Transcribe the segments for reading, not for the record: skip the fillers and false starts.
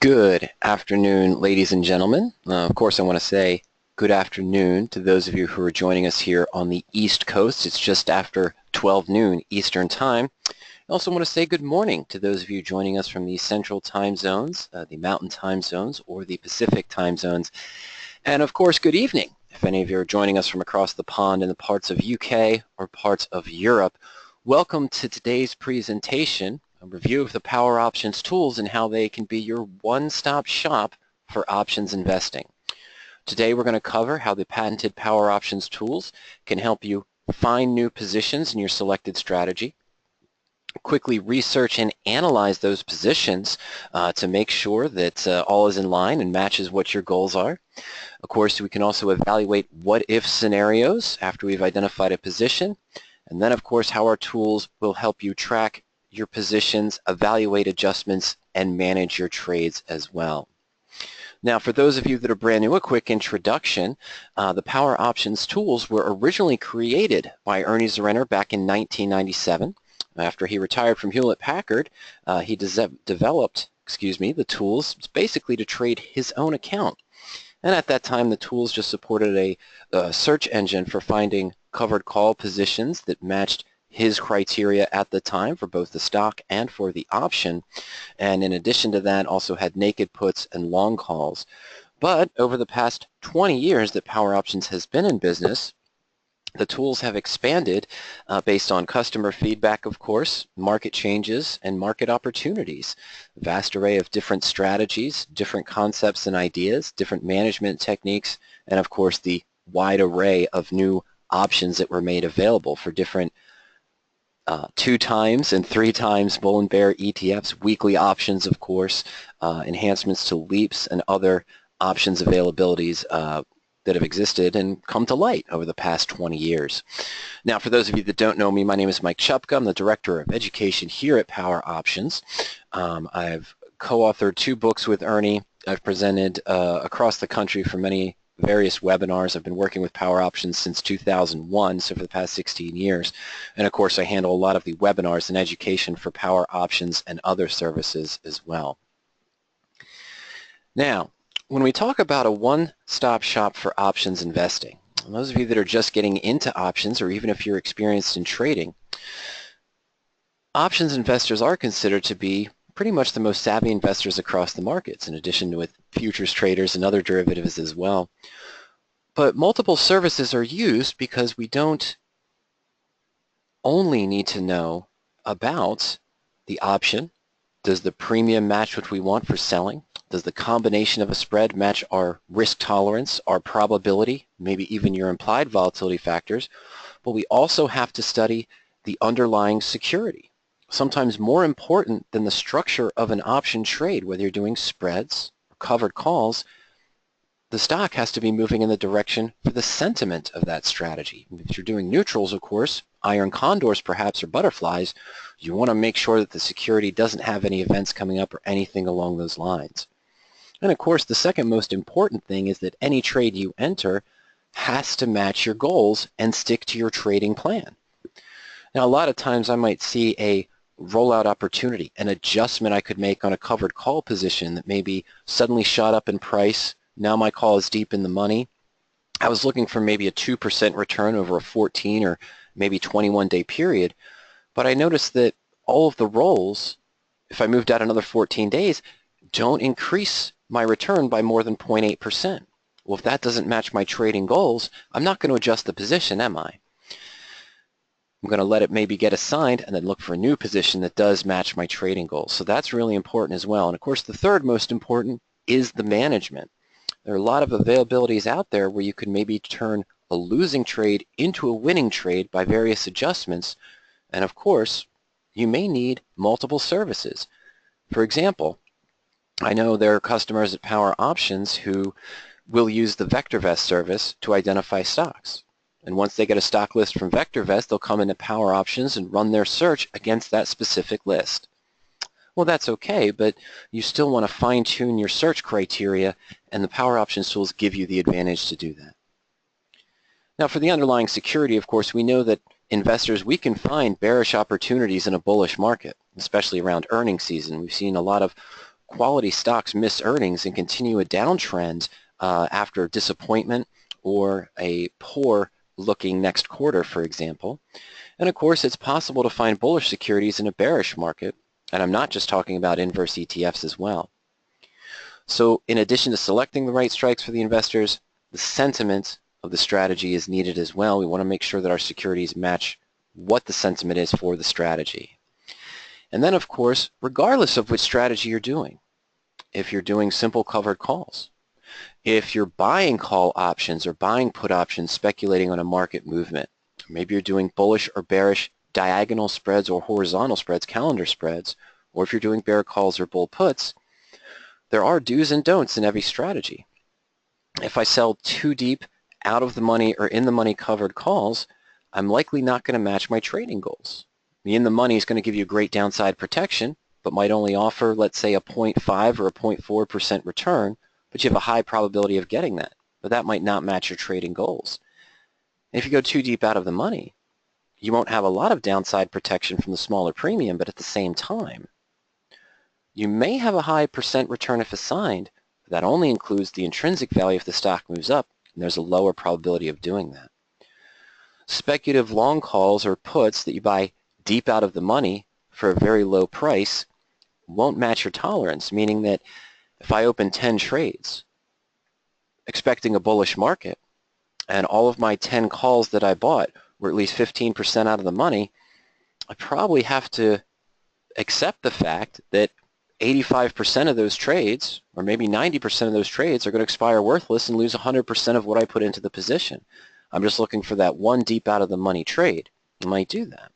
Good afternoon, ladies and gentlemen. Of course, I want to say good afternoon to those of you who are joining us here on the East Coast. It's just after 12 noon Eastern Time. I also want to say good morning to those of you joining us from the Central Time Zones, the Mountain Time Zones, or the Pacific Time Zones. And of course, good evening if any of you are joining us from across the pond in the parts of UK or parts of Europe. Welcome to today's presentation, a review of the Power Options tools and how they can be your one-stop shop for options investing. Today we're going to cover how the patented Power Options tools can help you find new positions in your selected strategy, quickly research and analyze those positions to make sure that all is in line and matches what your goals are. Of course, we can also evaluate what-if scenarios after we've identified a position. And then, of course, how our tools will help you track your positions, evaluate adjustments, and manage your trades as well. Now, for those of you that are brand new, a quick introduction. The Power Options tools were originally created by Ernie Zeriner back in 1997. After he retired from Hewlett-Packard, he developed the tools basically to trade his own account. And at that time, the tools just supported a search engine for finding covered call positions that matched his criteria at the time for both the stock and for the option. And in addition to that, also had naked puts and long calls. But over the past 20 years that Power Options has been in business, the tools have expanded based on customer feedback, of course, market changes, and market opportunities. A vast array of different strategies, different concepts and ideas, different management techniques, and of course the wide array of new options that were made available for different 2 times and 3 times bull and bear ETFs, weekly options, of course, enhancements to leaps and other options availabilities that have existed and come to light over the past 20 years. Now, for those of you that don't know me, my name is Mike Chupka. I'm the Director of Education here at Power Options. I've co-authored 2 books with Ernie. I've presented across the country for many various webinars. I've been working with Power Options since 2001, so for the past 16 years. And of course, I handle a lot of the webinars and education for Power Options and other services as well. Now, when we talk about a one-stop shop for options investing, those of you that are just getting into options, or even if you're experienced in trading, options investors are considered to be pretty much the most savvy investors across the markets, in addition to with futures traders and other derivatives as well. But multiple services are used because we don't only need to know about the option. Does the premium match what we want for selling? Does the combination of a spread match our risk tolerance, our probability, maybe even your implied volatility factors? But we also have to study the underlying security. Sometimes more important than the structure of an option trade, whether you're doing spreads or covered calls, the stock has to be moving in the direction for the sentiment of that strategy. If you're doing neutrals, of course, iron condors perhaps, or butterflies, you want to make sure that the security doesn't have any events coming up or anything along those lines. And of course, the second most important thing is that any trade you enter has to match your goals and stick to your trading plan. Now, a lot of times I might see a rollout opportunity, an adjustment I could make on a covered call position that maybe suddenly shot up in price. Now my call is deep in the money. I was looking for maybe a 2% return over a 14 or maybe 21-day period, but I noticed that all of the rolls, if I moved out another 14 days, don't increase my return by more than 0.8%. Well, if that doesn't match my trading goals, I'm not going to adjust the position, am I? I'm going to let it maybe get assigned and then look for a new position that does match my trading goals. So that's really important as well. And of course, the third most important is the management. There are a lot of availabilities out there where you can maybe turn a losing trade into a winning trade by various adjustments. And of course, you may need multiple services. For example, I know there are customers at Power Options who will use the VectorVest service to identify stocks. And once they get a stock list from VectorVest, they'll come into Power Options and run their search against that specific list. Well, that's okay, but you still want to fine-tune your search criteria, and the Power Options tools give you the advantage to do that. Now, for the underlying security, of course, we know that investors, we can find bearish opportunities in a bullish market, especially around earnings season. We've seen a lot of quality stocks miss earnings and continue a downtrend after disappointment or a poor looking next quarter, for example. And of course, it's possible to find bullish securities in a bearish market, and I'm not just talking about inverse ETFs as well. So in addition to selecting the right strikes for the investors, the sentiment of the strategy is needed as well. We want to make sure that our securities match what the sentiment is for the strategy. And then, of course, regardless of which strategy you're doing, if you're doing simple covered calls, if you're buying call options or buying put options speculating on a market movement, maybe you're doing bullish or bearish diagonal spreads or horizontal spreads, calendar spreads, or if you're doing bear calls or bull puts, there are do's and don'ts in every strategy. If I sell too deep out of the money or in the money covered calls, I'm likely not going to match my trading goals. The in the money is going to give you great downside protection, but might only offer, let's say, a 0.5 or a 0.4% return, but you have a high probability of getting that. But that might not match your trading goals. And if you go too deep out of the money, you won't have a lot of downside protection from the smaller premium, but at the same time, you may have a high percent return if assigned, but that only includes the intrinsic value if the stock moves up, and there's a lower probability of doing that. Speculative long calls or puts that you buy deep out of the money for a very low price won't match your tolerance, meaning that if I open 10 trades expecting a bullish market and all of my 10 calls that I bought were at least 15% out of the money, I probably have to accept the fact that 85% of those trades, or maybe 90% of those trades, are going to expire worthless and lose 100% of what I put into the position. I'm just looking for that one deep out of the money trade. You might do that.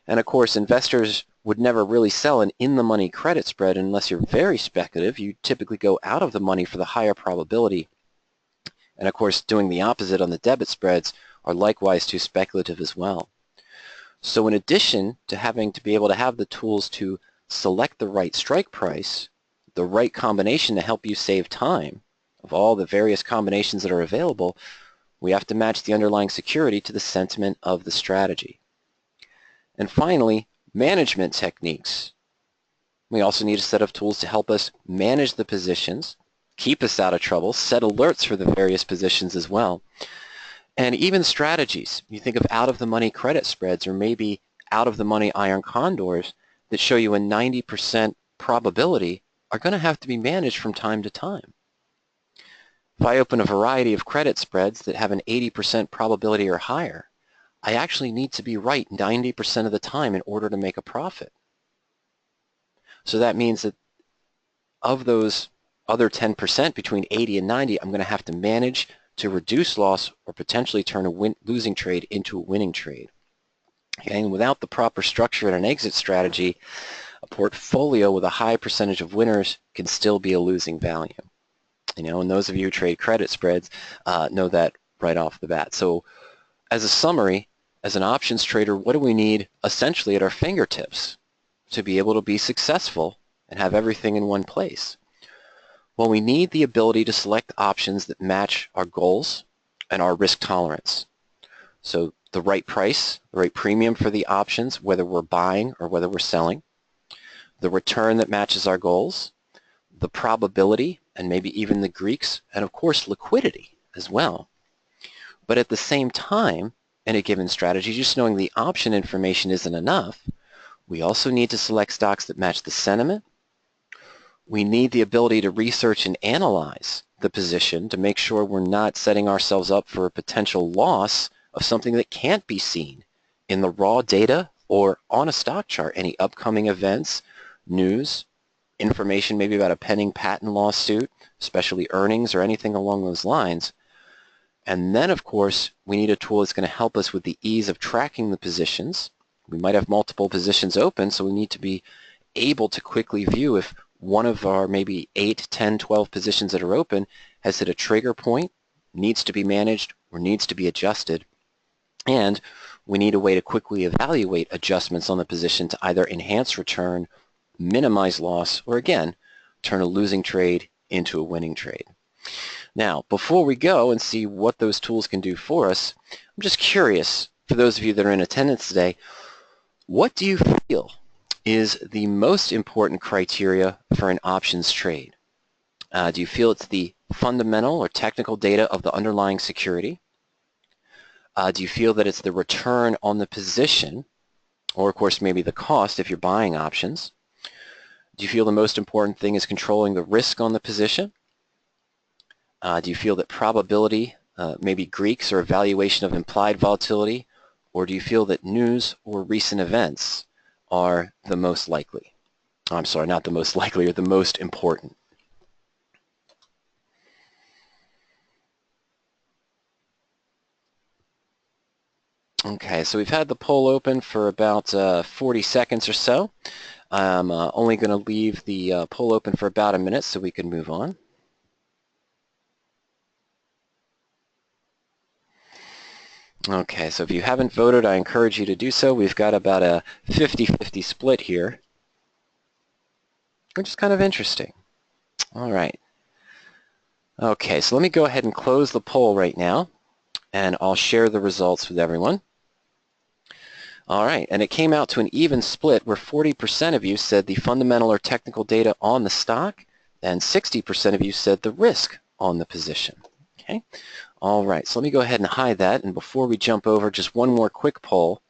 And of course, investors would never really sell an in-the-money credit spread unless you're very speculative. You typically go out of the money for the higher probability. And of course, doing the opposite on the debit spreads are likewise too speculative as well. So in addition to having to be able to have the tools to select the right strike price, the right combination to help you save time of all the various combinations that are available, we have to match the underlying security to the sentiment of the strategy. And finally, management techniques. We also need a set of tools to help us manage the positions, keep us out of trouble, set alerts for the various positions as well, and even strategies. You think of out-of-the-money credit spreads or maybe out-of-the-money iron condors that show you a 90% probability are going to have to be managed from time to time. If I open a variety of credit spreads that have an 80% probability or higher, I actually need to be right 90% of the time in order to make a profit. So that means that of those other 10% between 80 and 90, I'm going to have to manage to reduce loss or potentially turn a losing trade into a winning trade. Okay, and without the proper structure and an exit strategy, a portfolio with a high percentage of winners can still be a losing value. You know, and those of you who trade credit spreads know that right off the bat. So as a summary, as an options trader, what do we need essentially at our fingertips to be able to be successful and have everything in one place? Well, we need the ability to select options that match our goals and our risk tolerance. So the right price, the right premium for the options, whether we're buying or whether we're selling, the return that matches our goals, the probability, and maybe even the Greeks, and of course liquidity as well. But at the same time, in a given strategy, just knowing the option information isn't enough. We also need to select stocks that match the sentiment. We need the ability to research and analyze the position to make sure we're not setting ourselves up for a potential loss of something that can't be seen in the raw data or on a stock chart. Any upcoming events, news, information maybe about a pending patent lawsuit, especially earnings or anything along those lines. And then, of course, we need a tool that's going to help us with the ease of tracking the positions. We might have multiple positions open, so we need to be able to quickly view if one of our maybe 8, 10, 12 positions that are open has hit a trigger point, needs to be managed, or needs to be adjusted. And we need a way to quickly evaluate adjustments on the position to either enhance return, minimize loss, or again, turn a losing trade into a winning trade. Now, before we go and see what those tools can do for us, I'm just curious, for those of you that are in attendance today, what do you feel is the most important criteria for an options trade? Do you feel it's the fundamental or technical data of the underlying security? Do you feel that it's the return on the position, or of course maybe the cost if you're buying options? Do you feel the most important thing is controlling the risk on the position? Do you feel that probability, maybe Greeks or evaluation of implied volatility, or do you feel that news or recent events are the most likely? I'm sorry, not the most likely, or the most important. Okay, so we've had the poll open for about 40 seconds or so. I'm only going to leave the poll open for about a minute so we can move on. Okay, so if you haven't voted, I encourage you to do so. We've got about a 50-50 split here, which is kind of interesting. All right. Okay, so let me go ahead and close the poll right now, and I'll share the results with everyone. All right, and it came out to an even split where 40% of you said the fundamental or technical data on the stock, and 60% of you said the risk on the position. Okay. All right, so let me go ahead and hide that, and before we jump over, just one more quick poll.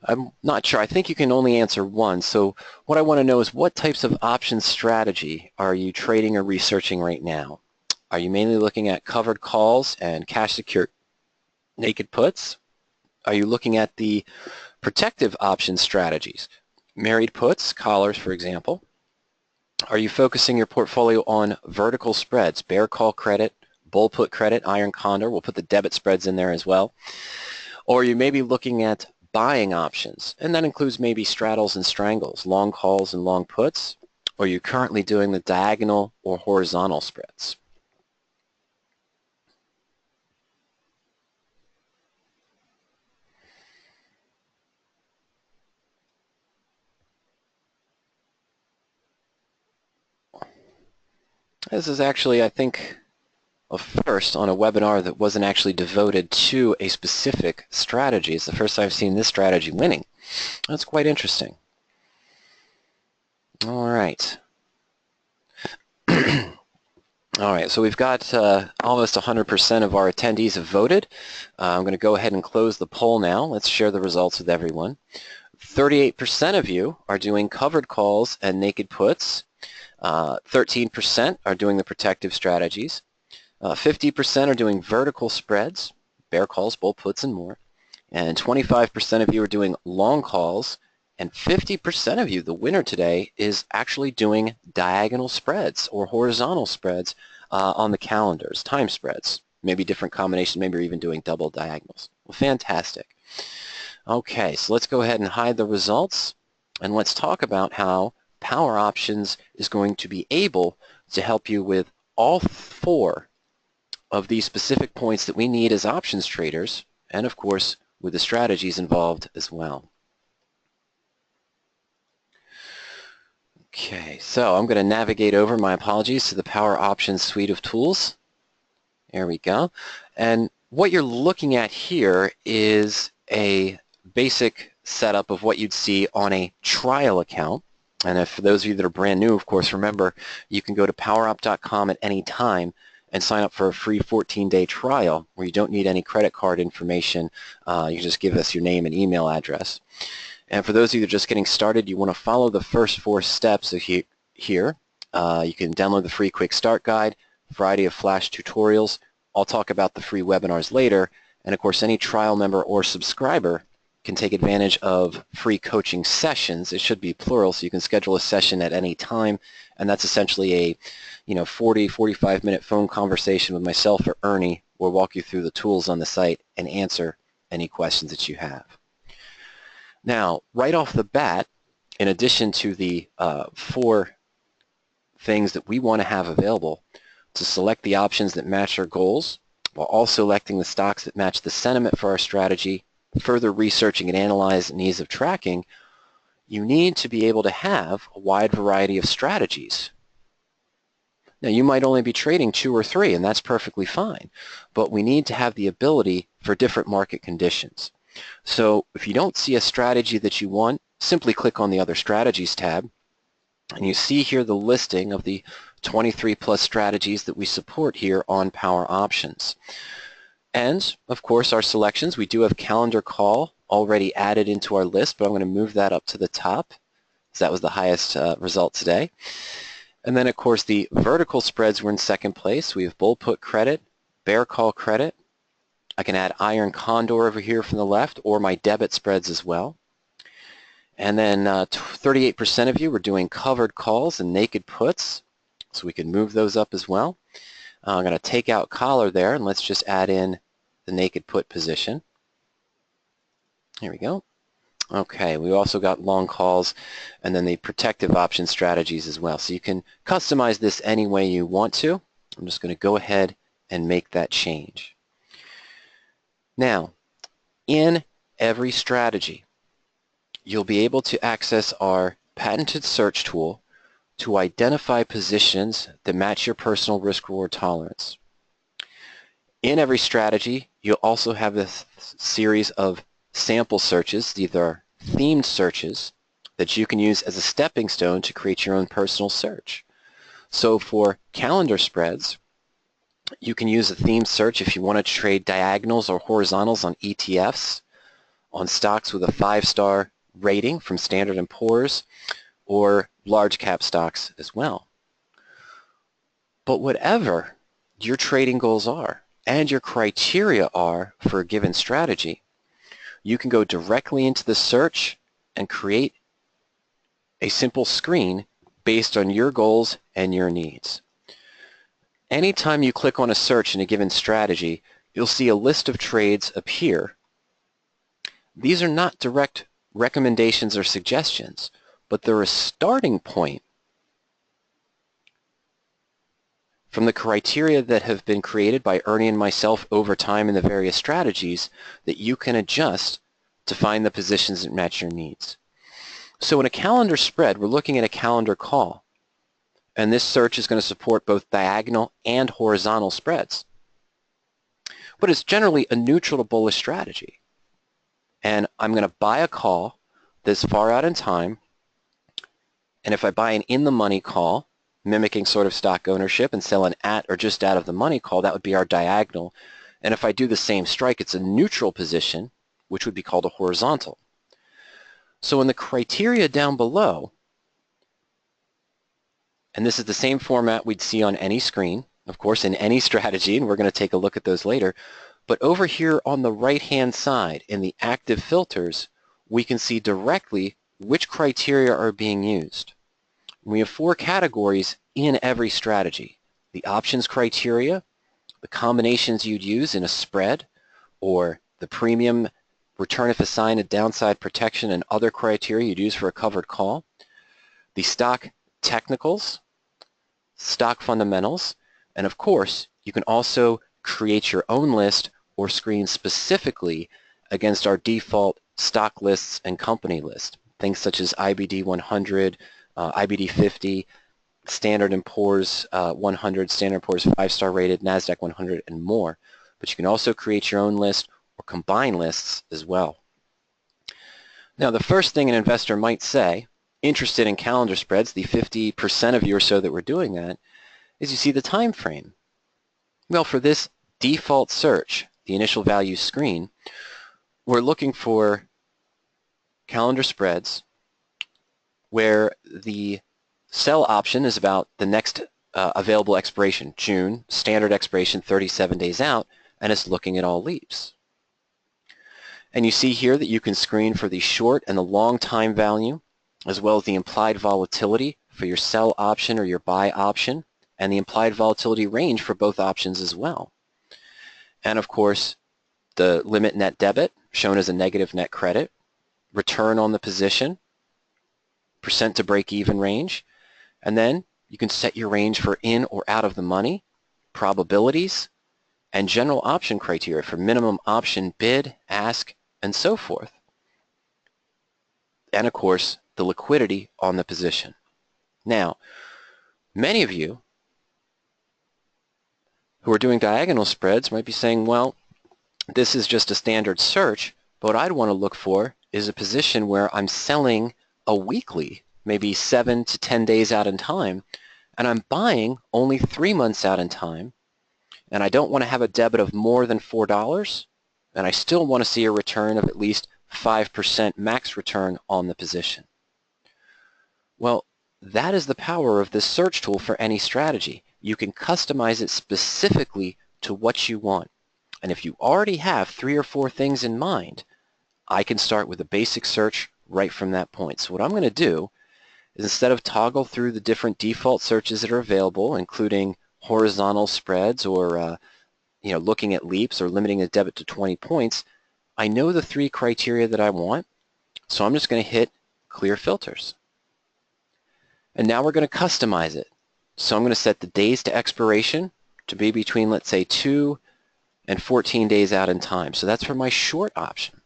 I'm not sure. I think you can only answer one, so what I want to know is what types of option strategy are you trading or researching right now? Are you mainly looking at covered calls and cash secured naked puts? Are you looking at the protective option strategies, married puts, collars, for example? Are you focusing your portfolio on vertical spreads, bear call credit, bull put credit, iron condor? We'll put the debit spreads in there as well. Or you may be looking at buying options, and that includes maybe straddles and strangles, long calls and long puts. Or you're currently doing the diagonal or horizontal spreads. This is actually, I think, a first on a webinar that wasn't actually devoted to a specific strategy. It's the first time I've seen this strategy winning. That's quite interesting. All right. All right, so we've got almost 100% of our attendees have voted. I'm going to go ahead and close the poll now. Let's share the results with everyone. 38% of you are doing covered calls and naked puts. 13% are doing the protective strategies. 50% are doing vertical spreads, bear calls, bull puts, and more. And 25% of you are doing long calls, and 50% of you, the winner today, is actually doing diagonal spreads or horizontal spreads on the calendars, time spreads, maybe different combinations, maybe you're even doing double diagonals. Well, fantastic. Okay, so let's go ahead and hide the results, and let's talk about how PowerOptions is going to be able to help you with all four of these specific points that we need as options traders, and of course with the strategies involved as well. Okay, so I'm going to navigate over, my apologies, to the PowerOptions suite of tools. There we go. And what you're looking at here is a basic setup of what you'd see on a trial account. And if for those of you that are brand new, of course, remember, you can go to powerop.com at any time and sign up for a free 14-day trial where you don't need any credit card information. You just give us your name and email address. And for those of you that are just getting started, you want to follow the first 4 steps here. You can download the free quick start guide, variety of flash tutorials. I'll talk about the free webinars later. And of course, any trial member or subscriber can take advantage of free coaching sessions. It should be plural, so you can schedule a session at any time. And that's essentially a 40-45-minute phone conversation with myself or Ernie. We'll walk you through the tools on the site and answer any questions that you have. Now, right off the bat, in addition to the 4 things that we want to have available to select the options that match our goals, while also selecting the stocks that match the sentiment for our strategy, further researching and analyzing and ease of tracking, you need to be able to have a wide variety of strategies. Now, you might only be trading 2 or 3, and that's perfectly fine, but we need to have the ability for different market conditions. So if you don't see a strategy that you want, simply click on the Other Strategies tab, and you see here the listing of the 23 plus strategies that we support here on PowerOptions. And of course our selections, we do have calendar call already added into our list, but I'm going to move that up to the top, because that was the highest result today. And then of course the vertical spreads were in second place. We have bull put credit, bear call credit. I can add iron condor over here from the left, or my debit spreads as well. And then 38% of you were doing covered calls and naked puts, so we can move those up as well. I'm going to take out collar there, and let's just add in the naked put position. Here we go. Okay, we also got long calls and then the protective option strategies as well. So you can customize this any way you want to. I'm just going to go ahead and make that change. Now, in every strategy, you'll be able to access our patented search tool to identify positions that match your personal risk-reward tolerance. In every strategy, you'll also have this series of sample searches. These are themed searches that you can use as a stepping stone to create your own personal search. So for calendar spreads, you can use a themed search if you want to trade diagonals or horizontals on ETFs, on stocks with a 5-star rating from Standard & Poor's, or large cap stocks as well. But whatever your trading goals are and your criteria are for a given strategy, you can go directly into the search and create a simple screen based on your goals and your needs. Anytime you click on a search in a given strategy, you'll see a list of trades appear. These are not direct recommendations or suggestions, but they're a starting point from the criteria that have been created by Ernie and myself over time in the various strategies that you can adjust to find the positions that match your needs. So in a calendar spread, we're looking at a calendar call, and this search is going to support both diagonal and horizontal spreads. But it's generally a neutral to bullish strategy. And I'm going to buy a call this far out in time, and if I buy an in-the-money call, mimicking sort of stock ownership, and sell an at or just out of the money call, that would be our diagonal. And if I do the same strike, it's a neutral position, which would be called a horizontal. So in the criteria down below, and this is the same format we'd see on any screen, of course, in any strategy, and we're going to take a look at those later, but over here on the right-hand side in the active filters, we can see directly which criteria are being used. We have 4 categories in every strategy: the options criteria, the combinations you'd use in a spread, or the premium return if assigned, a downside protection, and other criteria you'd use for a covered call, the stock technicals, stock fundamentals, and of course you can also create your own list or screen specifically against our default stock lists and company list, things such as IBD 100, IBD 50, Standard & Poor's 100, Standard & Poor's 5-star rated, NASDAQ 100, and more. But you can also create your own list or combine lists as well. Now the first thing an investor might say, interested in calendar spreads, the 50% of you or so that were doing that, is you see the time frame. Well, for this default search, the initial value screen, we're looking for calendar spreads where the sell option is about the next available expiration, June, standard expiration 37 days out, and it's looking at all leaves. And you see here that you can screen for the short and the long time value, as well as the implied volatility for your sell option or your buy option, and the implied volatility range for both options as well. And of course, the limit net debit, shown as a negative net credit, return on the position, percent to break even range, and then you can set your range for in or out of the money, probabilities, and general option criteria for minimum option bid, ask, and so forth. And of course, the liquidity on the position. Now, many of you who are doing diagonal spreads might be saying, well, this is just a standard search. But what I'd want to look for is a position where I'm selling a weekly, maybe 7 to 10 days out in time, and I'm buying only 3 months out in time, and I don't want to have a debit of more than $4, and I still want to see a return of at least 5% max return on the position. Well, that is the power of this search tool for any strategy. You can customize it specifically to what you want. And if you already have 3 or 4 things in mind, I can start with a basic search right from that point. So what I'm going to do is, instead of toggle through the different default searches that are available, including horizontal spreads or looking at leaps or limiting a debit to 20 points, I know the 3 criteria that I want, so I'm just going to hit Clear Filters. And now we're going to customize it. So I'm going to set the days to expiration to be between, let's say, 2 and 14 days out in time. So that's for my short option.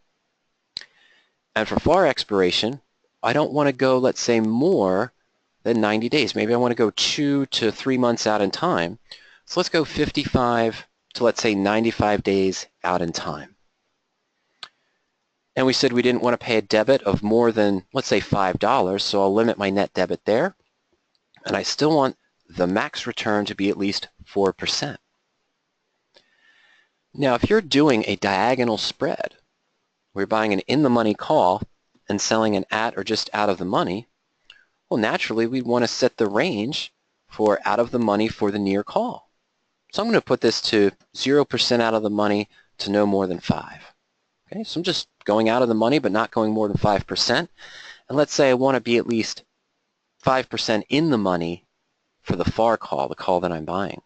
And for far expiration, I don't want to go, let's say, more than 90 days. Maybe I want to go 2 to 3 months out in time. So let's go 55 to, let's say, 95 days out in time. And we said we didn't want to pay a debit of more than, let's say, $5, so I'll limit my net debit there. And I still want the max return to be at least 4%. Now, if you're doing a diagonal spread, we're buying an in-the-money call and selling an at or just out of the money, well, naturally, we'd want to set the range for out of the money for the near call. So I'm going to put this to 0% out of the money to no more than 5. Okay, so I'm just going out of the money but not going more than 5%. And let's say I want to be at least 5% in the money for the far call, the call that I'm buying.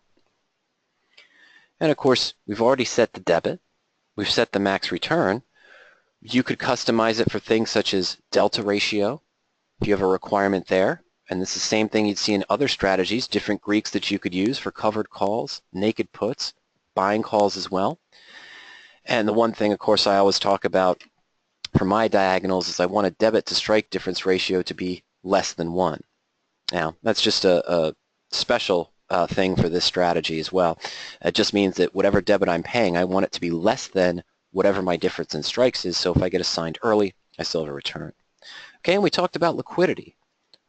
And of course, we've already set the debit. We've set the max return. You could customize it for things such as delta ratio, if you have a requirement there. And this is the same thing you'd see in other strategies, different Greeks that you could use for covered calls, naked puts, buying calls as well. And the one thing, of course, I always talk about for my diagonals is I want a debit to strike difference ratio to be less than 1. Now, that's just a special thing for this strategy as well. It just means that whatever debit I'm paying, I want it to be less than whatever my difference in strikes is, so if I get assigned early, I still have a return. Okay, and we talked about liquidity.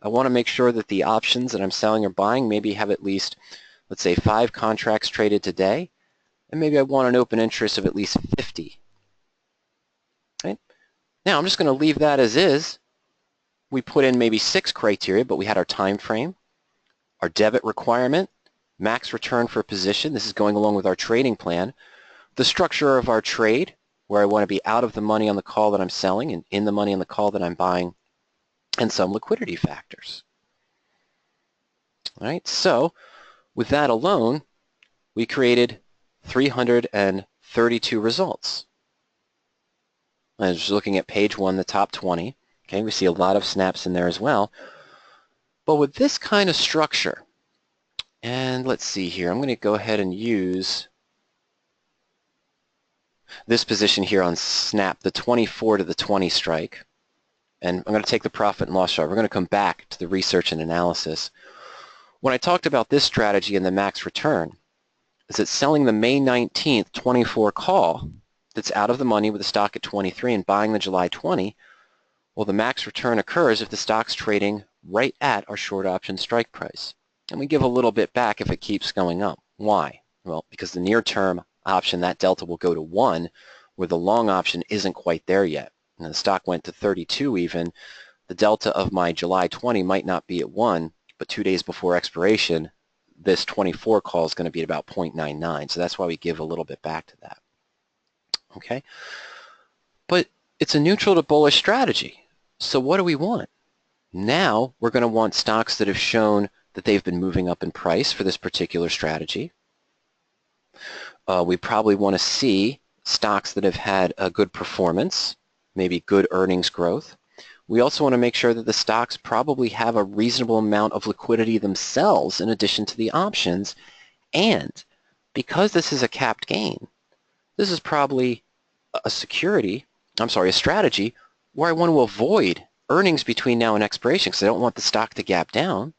I want to make sure that the options that I'm selling or buying maybe have at least, let's say, 5 contracts traded today, and maybe I want an open interest of at least 50. Right? Now, I'm just going to leave that as is. We put in maybe 6 criteria, but we had our time frame, our debit requirement, max return for a position. This is going along with our trading plan. The structure of our trade, where I want to be out of the money on the call that I'm selling and in the money on the call that I'm buying, and some liquidity factors. All right, so with that alone, we created 332 results. And just looking at page 1, the top 20, okay, we see a lot of snaps in there as well. But with this kind of structure, and let's see here, I'm going to go ahead and use this position here on snap, the 24 to the 20 strike. And I'm going to take the profit and loss chart. We're going to come back to the research and analysis. When I talked about this strategy and the max return, is that selling the May 19th 24 call that's out of the money with the stock at 23 and buying the July 20, well, the max return occurs if the stock's trading right at our short option strike price. And we give a little bit back if it keeps going up. Why? Well, because the near-term option, that delta will go to 1, where the long option isn't quite there yet. And the stock went to 32 even. The delta of my July 20 might not be at 1, but 2 days before expiration, this 24 call is going to be at about 0.99. So that's why we give a little bit back to that. Okay? But it's a neutral to bullish strategy. So what do we want? Now we're going to want stocks that have shown that they've been moving up in price for this particular strategy. We probably want to see stocks that have had a good performance, maybe good earnings growth. We also want to make sure that the stocks probably have a reasonable amount of liquidity themselves in addition to the options. And because this is a capped gain, this is probably a strategy where I want to avoid earnings between now and expiration because I don't want the stock to gap down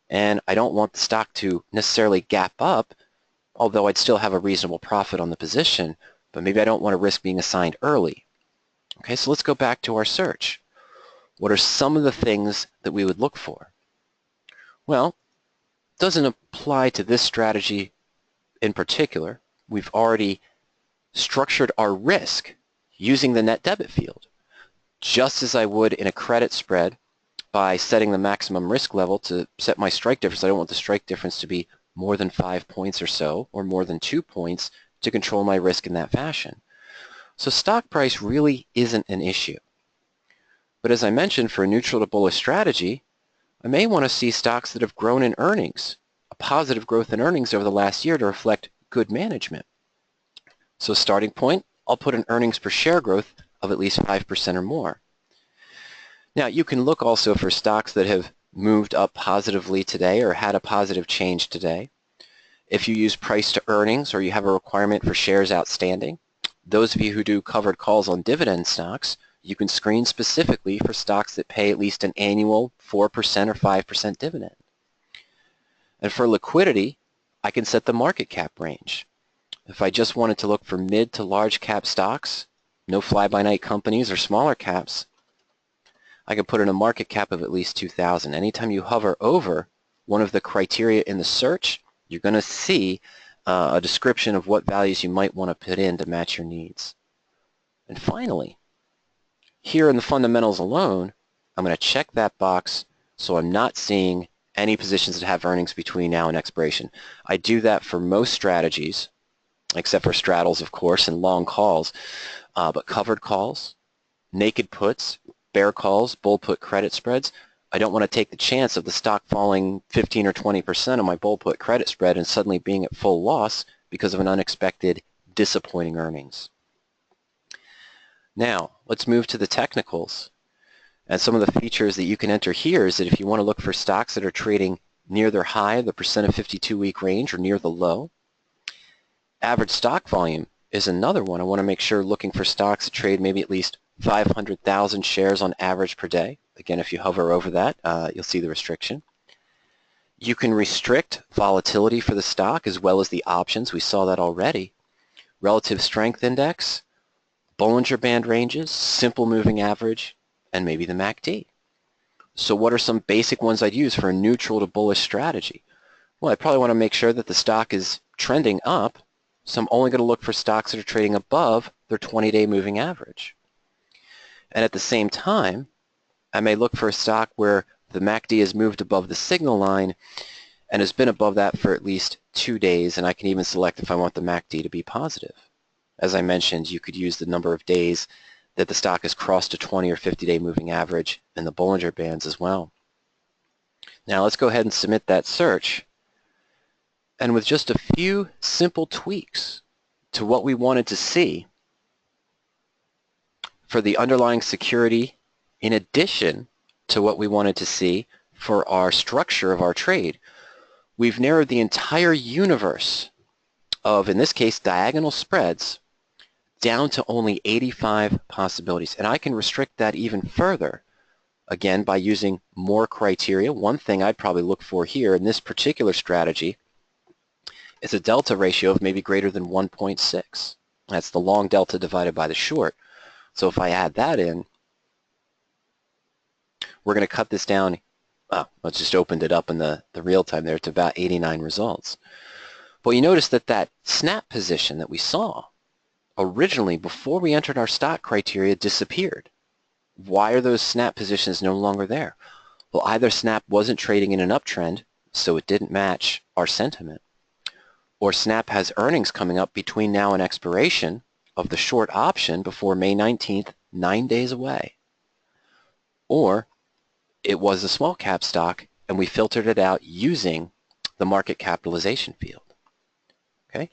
and I don't want the stock to necessarily gap up, although I'd still have a reasonable profit on the position, but maybe I don't want to risk being assigned early. Okay, so let's go back to our search. What are some of the things that we would look for? Well, it doesn't apply to this strategy in particular. We've already structured our risk using the net debit field, just as I would in a credit spread by setting the maximum risk level to set my strike difference. I don't want the strike difference to be more than 5 points or so, or more than 2 points to control my risk in that fashion. So stock price really isn't an issue. But as I mentioned, for a neutral to bullish strategy, I may want to see stocks that have grown in earnings, a positive growth in earnings over the last year to reflect good management. So starting point, I'll put an earnings per share growth of at least 5% or more. Now you can look also for stocks that have moved up positively today or had a positive change today. If you use price to earnings or you have a requirement for shares outstanding, those of you who do covered calls on dividend stocks, you can screen specifically for stocks that pay at least an annual 4% or 5% dividend. And for liquidity, I can set the market cap range. If I just wanted to look for mid to large cap stocks, no fly-by-night companies or smaller caps, I can put in a market cap of at least 2,000. Anytime you hover over one of the criteria in the search, you're going to see a description of what values you might want to put in to match your needs. And finally, here in the fundamentals alone, I'm going to check that box so I'm not seeing any positions that have earnings between now and expiration. I do that for most strategies, except for straddles, of course, and long calls, but covered calls, naked puts, bear calls, bull put credit spreads, I don't want to take the chance of the stock falling 15 or 20% on my bull put credit spread and suddenly being at full loss because of an unexpected disappointing earnings. Now, let's move to the technicals. And some of the features that you can enter here is that if you want to look for stocks that are trading near their high, the percent of 52-week range, or near the low, average stock volume is another one. I want to make sure looking for stocks that trade maybe at least 500,000 shares on average per day. Again, if you hover over that, you'll see the restriction. You can restrict volatility for the stock as well as the options. We saw that already. Relative strength index, Bollinger Band ranges, simple moving average, and maybe the MACD. So what are some basic ones I'd use for a neutral to bullish strategy? Well, I probably want to make sure that the stock is trending up, so I'm only going to look for stocks that are trading above their 20-day moving average. And at the same time, I may look for a stock where the MACD has moved above the signal line and has been above that for at least 2 days, and I can even select if I want the MACD to be positive. As I mentioned, you could use the number of days that the stock has crossed a 20 or 50-day moving average in the Bollinger Bands as well. Now let's go ahead and submit that search. And with just a few simple tweaks to what we wanted to see for the underlying security, in addition to what we wanted to see for our structure of our trade, we've narrowed the entire universe of, in this case, diagonal spreads down to only 85 possibilities. And I can restrict that even further, again, by using more criteria. One thing I'd probably look for here in this particular strategy is a delta ratio of maybe greater than 1.6. That's the long delta divided by the short. So if I add that in, we're going to cut this down. I just opened it up in the real time there to about 89 results. But you notice that that snap position that we saw originally before we entered our stock criteria disappeared. Why are those snap positions no longer there? Well, either snap wasn't trading in an uptrend, so it didn't match our sentiment, or snap has earnings coming up between now and expiration of the short option before May 19th, 9 days away. Or it was a small cap stock and we filtered it out using the market capitalization field. Okay,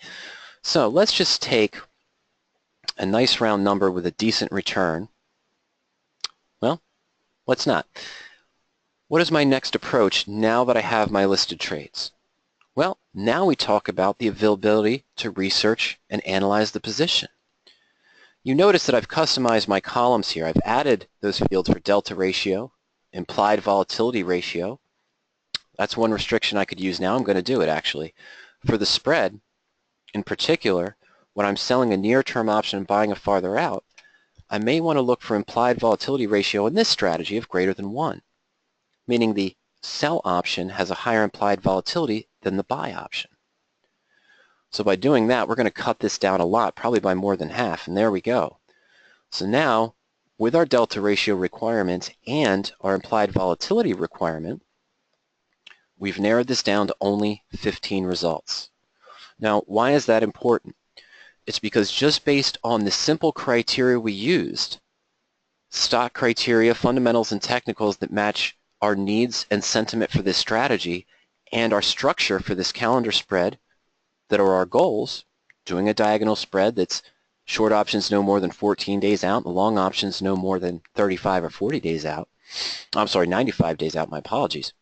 so let's just take a nice round number with a decent return. Well, let's not. What is my next approach now that I have my listed trades? Well, now we talk about the availability to research and analyze the position. You notice that I've customized my columns here. I've added those fields for delta ratio, implied volatility ratio. That's one restriction I could use now. I'm going to do it actually. For the spread, in particular, when I'm selling a near-term option and buying a farther out, I may want to look for implied volatility ratio in this strategy of greater than 1, meaning the sell option has a higher implied volatility than the buy option. So by doing that, we're going to cut this down a lot, probably by more than half, and there we go. So now, with our delta ratio requirement and our implied volatility requirement, we've narrowed this down to only 15 results. Now, why is that important? It's because just based on the simple criteria we used, stock criteria, fundamentals, and technicals that match our needs and sentiment for this strategy, and our structure for this calendar spread that are our goals, doing a diagonal spread that's short options no more than 14 days out, and the long options no more than 35 or 40 days out. I'm sorry, 95 days out, my apologies.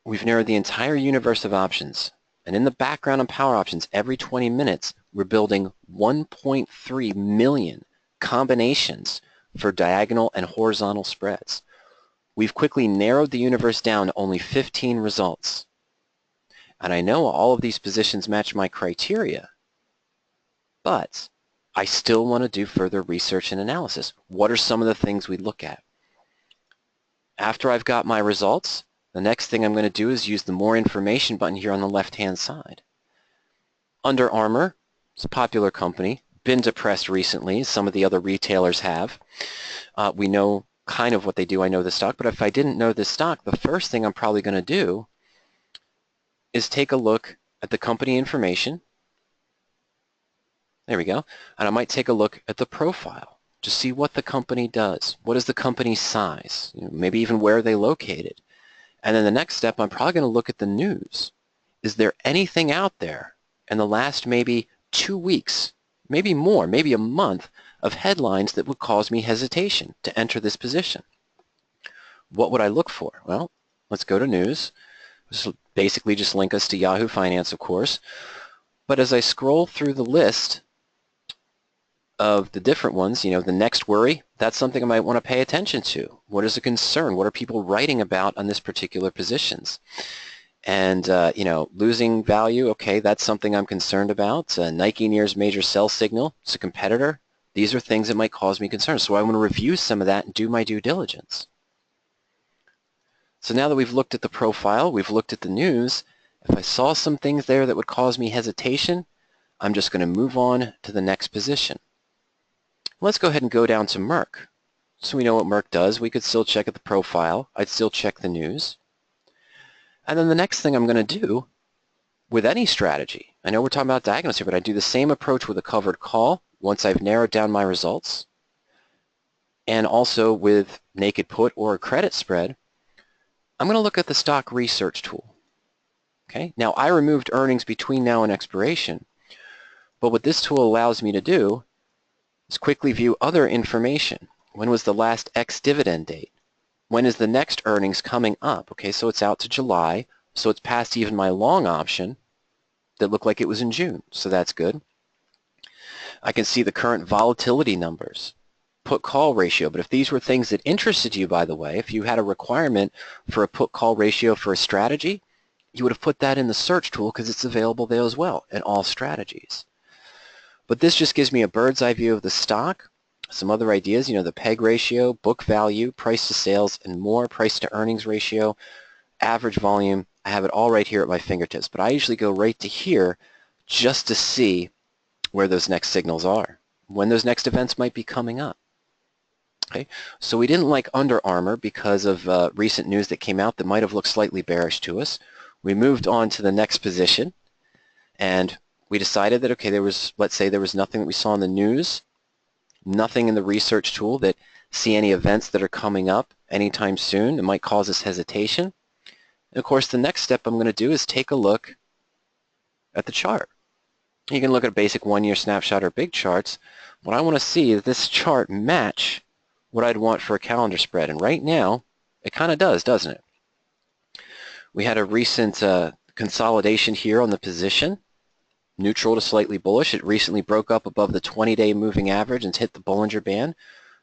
We've narrowed the entire universe of options, and in the background on PowerOptions, every 20 minutes, we're building 1.3 million combinations for diagonal and horizontal spreads. We've quickly narrowed the universe down to only 15 results. And I know all of these positions match my criteria, but I still want to do further research and analysis. What are some of the things we look at? After I've got my results, the next thing I'm going to do is use the More Information button here on the left-hand side. Under Armour, it's a popular company, been depressed recently. Some of the other retailers have. We know kind of what they do. I know the stock, but if I didn't know this stock, the first thing I'm probably going to do is take a look at the company information. There we go. And I might take a look at the profile to see what the company does. What is the company's size? Maybe even where are they located? And then the next step, I'm probably going to look at the news. Is there anything out there in the last maybe 2 weeks, maybe more, maybe a month, of headlines that would cause me hesitation to enter this position? What would I look for? Well, let's go to news. This will basically just link us to Yahoo Finance, of course. But as I scroll through the list of the different ones, the next worry, that's something I might want to pay attention to. What is a concern? What are people writing about on this particular positions? And, losing value, okay, that's something I'm concerned about. Nike nears major sell signal. It's a competitor. These are things that might cause me concern. So I want to review some of that and do my due diligence. So now that we've looked at the profile, we've looked at the news, if I saw some things there that would cause me hesitation, I'm just going to move on to the next position. Let's go ahead and go down to Merck. So we know what Merck does. We could still check at the profile. I'd still check the news. And then the next thing I'm going to do with any strategy, I know we're talking about diagonals here, but I do the same approach with a covered call once I've narrowed down my results, and also with naked put or a credit spread, I'm going to look at the stock research tool. Okay? Now, I removed earnings between now and expiration, but what this tool allows me to do is quickly view other information. When was the last ex-dividend date? When is the next earnings coming up? Okay, so it's out to July, so it's past even my long option that looked like it was in June, so that's good. I can see the current volatility numbers, put-call ratio, but if these were things that interested you, by the way, if you had a requirement for a put-call ratio for a strategy, you would have put that in the search tool because it's available there as well in all strategies. But this just gives me a bird's eye view of the stock, some other ideas, the PEG ratio, book value, price to sales, and more, price to earnings ratio, average volume. I have it all right here at my fingertips, but I usually go right to here just to see where those next signals are, when those next events might be coming up. Okay, so we didn't like Under Armour because of recent news that came out that might have looked slightly bearish to us. We moved on to the next position, and we decided that, okay, let's say there was nothing that we saw in the news, nothing in the research tool that see any events that are coming up anytime soon that might cause us hesitation. And of course, the next step I'm going to do is take a look at the chart. You can look at a basic one-year snapshot or big charts. What I want to see is this chart match what I'd want for a calendar spread. And right now, it kind of does, doesn't it? We had a recent consolidation here on the position, neutral to slightly bullish. It recently broke up above the 20-day moving average and hit the Bollinger Band.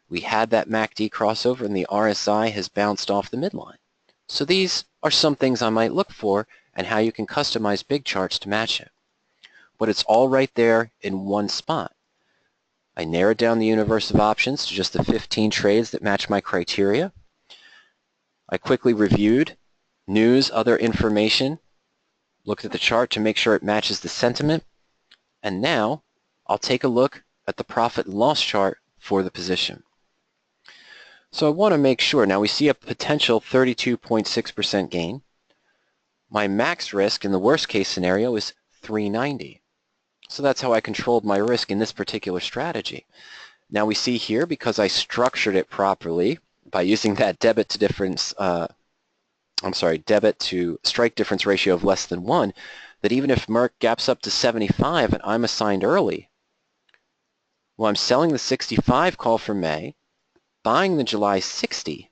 We had that MACD crossover, and the RSI has bounced off the midline. So these are some things I might look for and how you can customize big charts to match it. But it's all right there in one spot. I narrowed down the universe of options to just the 15 trades that match my criteria. I quickly reviewed news, other information, looked at the chart to make sure it matches the sentiment, and now I'll take a look at the profit and loss chart for the position. So I want to make sure, now we see a potential 32.6% gain. My max risk in the worst case scenario is 390. So that's how I controlled my risk in this particular strategy. Now we see here, because I structured it properly by using that debit to strike difference ratio of less than 1, that even if Merck gaps up to 75 and I'm assigned early, well, I'm selling the 65 call for May, buying the July 60,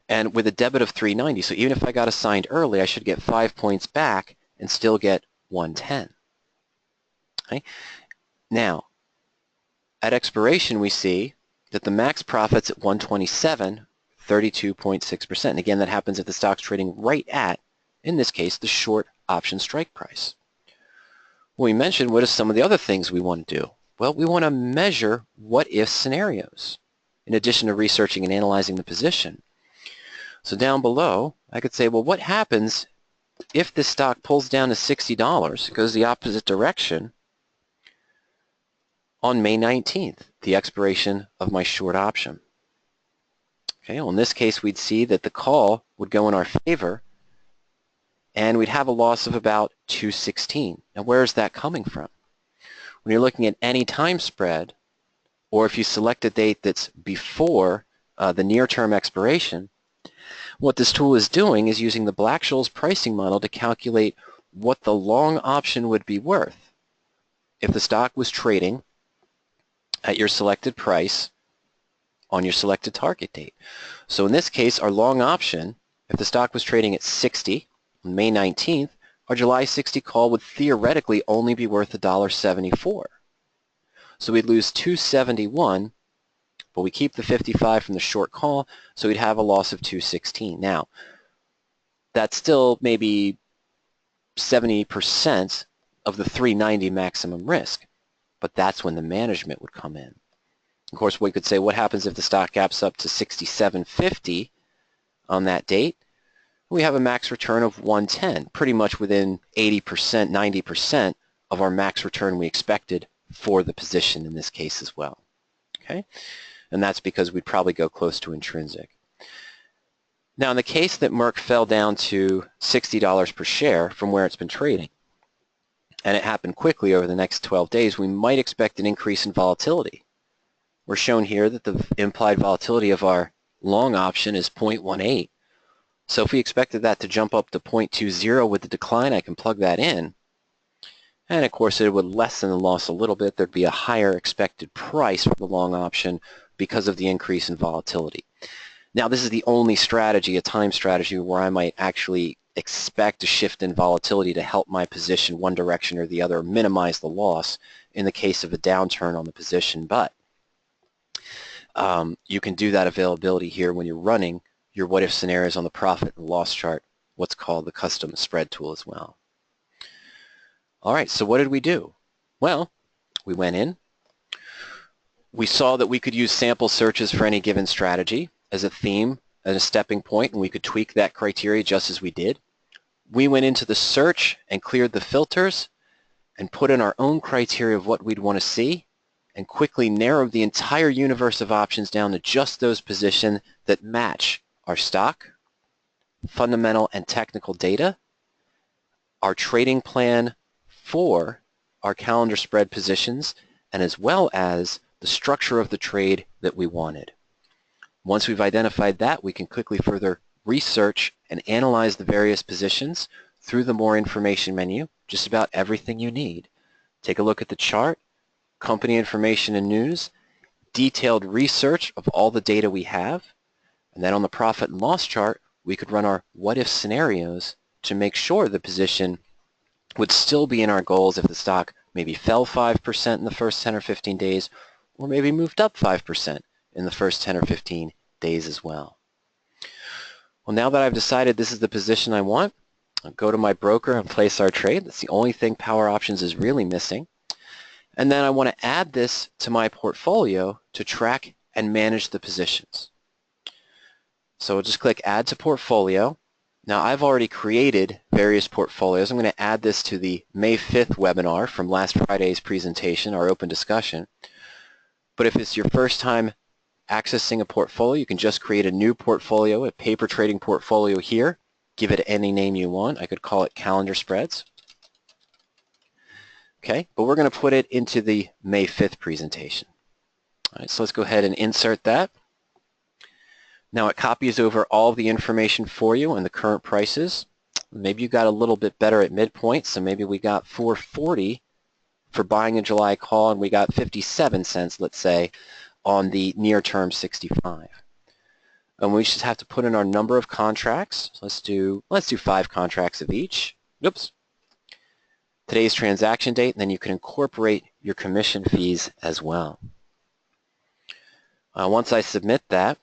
and with a debit of 390. So even if I got assigned early, I should get 5 points back and still get 110. Okay? Now, at expiration, we see that the max profit's at 127, 32.6%. And again, that happens if the stock's trading right at, in this case, the short option strike price. Well, we mentioned, what are some of the other things we want to do? Well, we want to measure what-if scenarios, in addition to researching and analyzing the position. So down below, I could say, well, what happens if this stock pulls down to $60, goes the opposite direction, on May 19th, the expiration of my short option? Okay, well, in this case, we'd see that the call would go in our favor, and we'd have a loss of about 216. Now, where is that coming from? When you're looking at any time spread, or if you select a date that's before the near-term expiration, what this tool is doing is using the Black-Scholes pricing model to calculate what the long option would be worth if the stock was trading at your selected price on your selected target date. So in this case, our long option, if the stock was trading at 60 on May 19th, our July 60 call would theoretically only be worth $1.74. So we'd lose $2.71, but we keep the 55 from the short call, so we'd have a loss of $2.16. Now, that's still maybe 70% of the 390 maximum risk, but that's when the management would come in. Of course, we could say, what happens if the stock gaps up to 67.50 on that date? We have a max return of 110, pretty much within 80%, 90% of our max return we expected for the position in this case as well. Okay? And that's because we'd probably go close to intrinsic. Now, in the case that Merck fell down to $60 per share from where it's been trading, and it happened quickly over the next 12 days, we might expect an increase in volatility. We're shown here that the implied volatility of our long option is 0.18. So if we expected that to jump up to 0.20 with the decline, I can plug that in. And of course, it would lessen the loss a little bit. There'd be a higher expected price for the long option because of the increase in volatility. Now, this is the only strategy, a time strategy, where I might actually expect a shift in volatility to help my position one direction or the other, minimize the loss in the case of a downturn on the position. But you can do that availability here when you're running your what-if scenarios on the profit and loss chart, what's called the custom spread tool as well. All right, so what did we do? Well, we went in. We saw that we could use sample searches for any given strategy as a theme, as a stepping point, and we could tweak that criteria just as we did. We went into the search and cleared the filters and put in our own criteria of what we'd want to see, and quickly narrowed the entire universe of options down to just those positions that match our stock, fundamental and technical data, our trading plan for our calendar spread positions, and as well as the structure of the trade that we wanted. Once we've identified that, we can quickly further research and analyze the various positions through the More Information menu, just about everything you need. Take a look at the chart, company information and news, detailed research of all the data we have, and then on the profit and loss chart, we could run our what-if scenarios to make sure the position would still be in our goals if the stock maybe fell 5% in the first 10 or 15 days, or maybe moved up 5% in the first 10 or 15 days as well. Well, now that I've decided this is the position I want, I'll go to my broker and place our trade. That's the only thing PowerOptions is really missing. And then I want to add this to my portfolio to track and manage the positions. So we'll just click Add to Portfolio. Now I've already created various portfolios. I'm going to add this to the May 5th webinar from last Friday's presentation, our open discussion. But if it's your first time accessing a portfolio, you can just create a new portfolio, a paper trading portfolio here. Give it any name you want. I could call it Calendar Spreads. Okay, but we're going to put it into the May 5th presentation. All right, so let's go ahead and insert that. Now it copies over all the information for you and the current prices. Maybe you got a little bit better at midpoint, so maybe we got 440 for buying a July call and we got 57 cents, let's say, on the near term 65. And we just have to put in our number of contracts. So let's do 5 contracts of each. Oops. Today's transaction date, and then you can incorporate your commission fees as well. Once I submit that,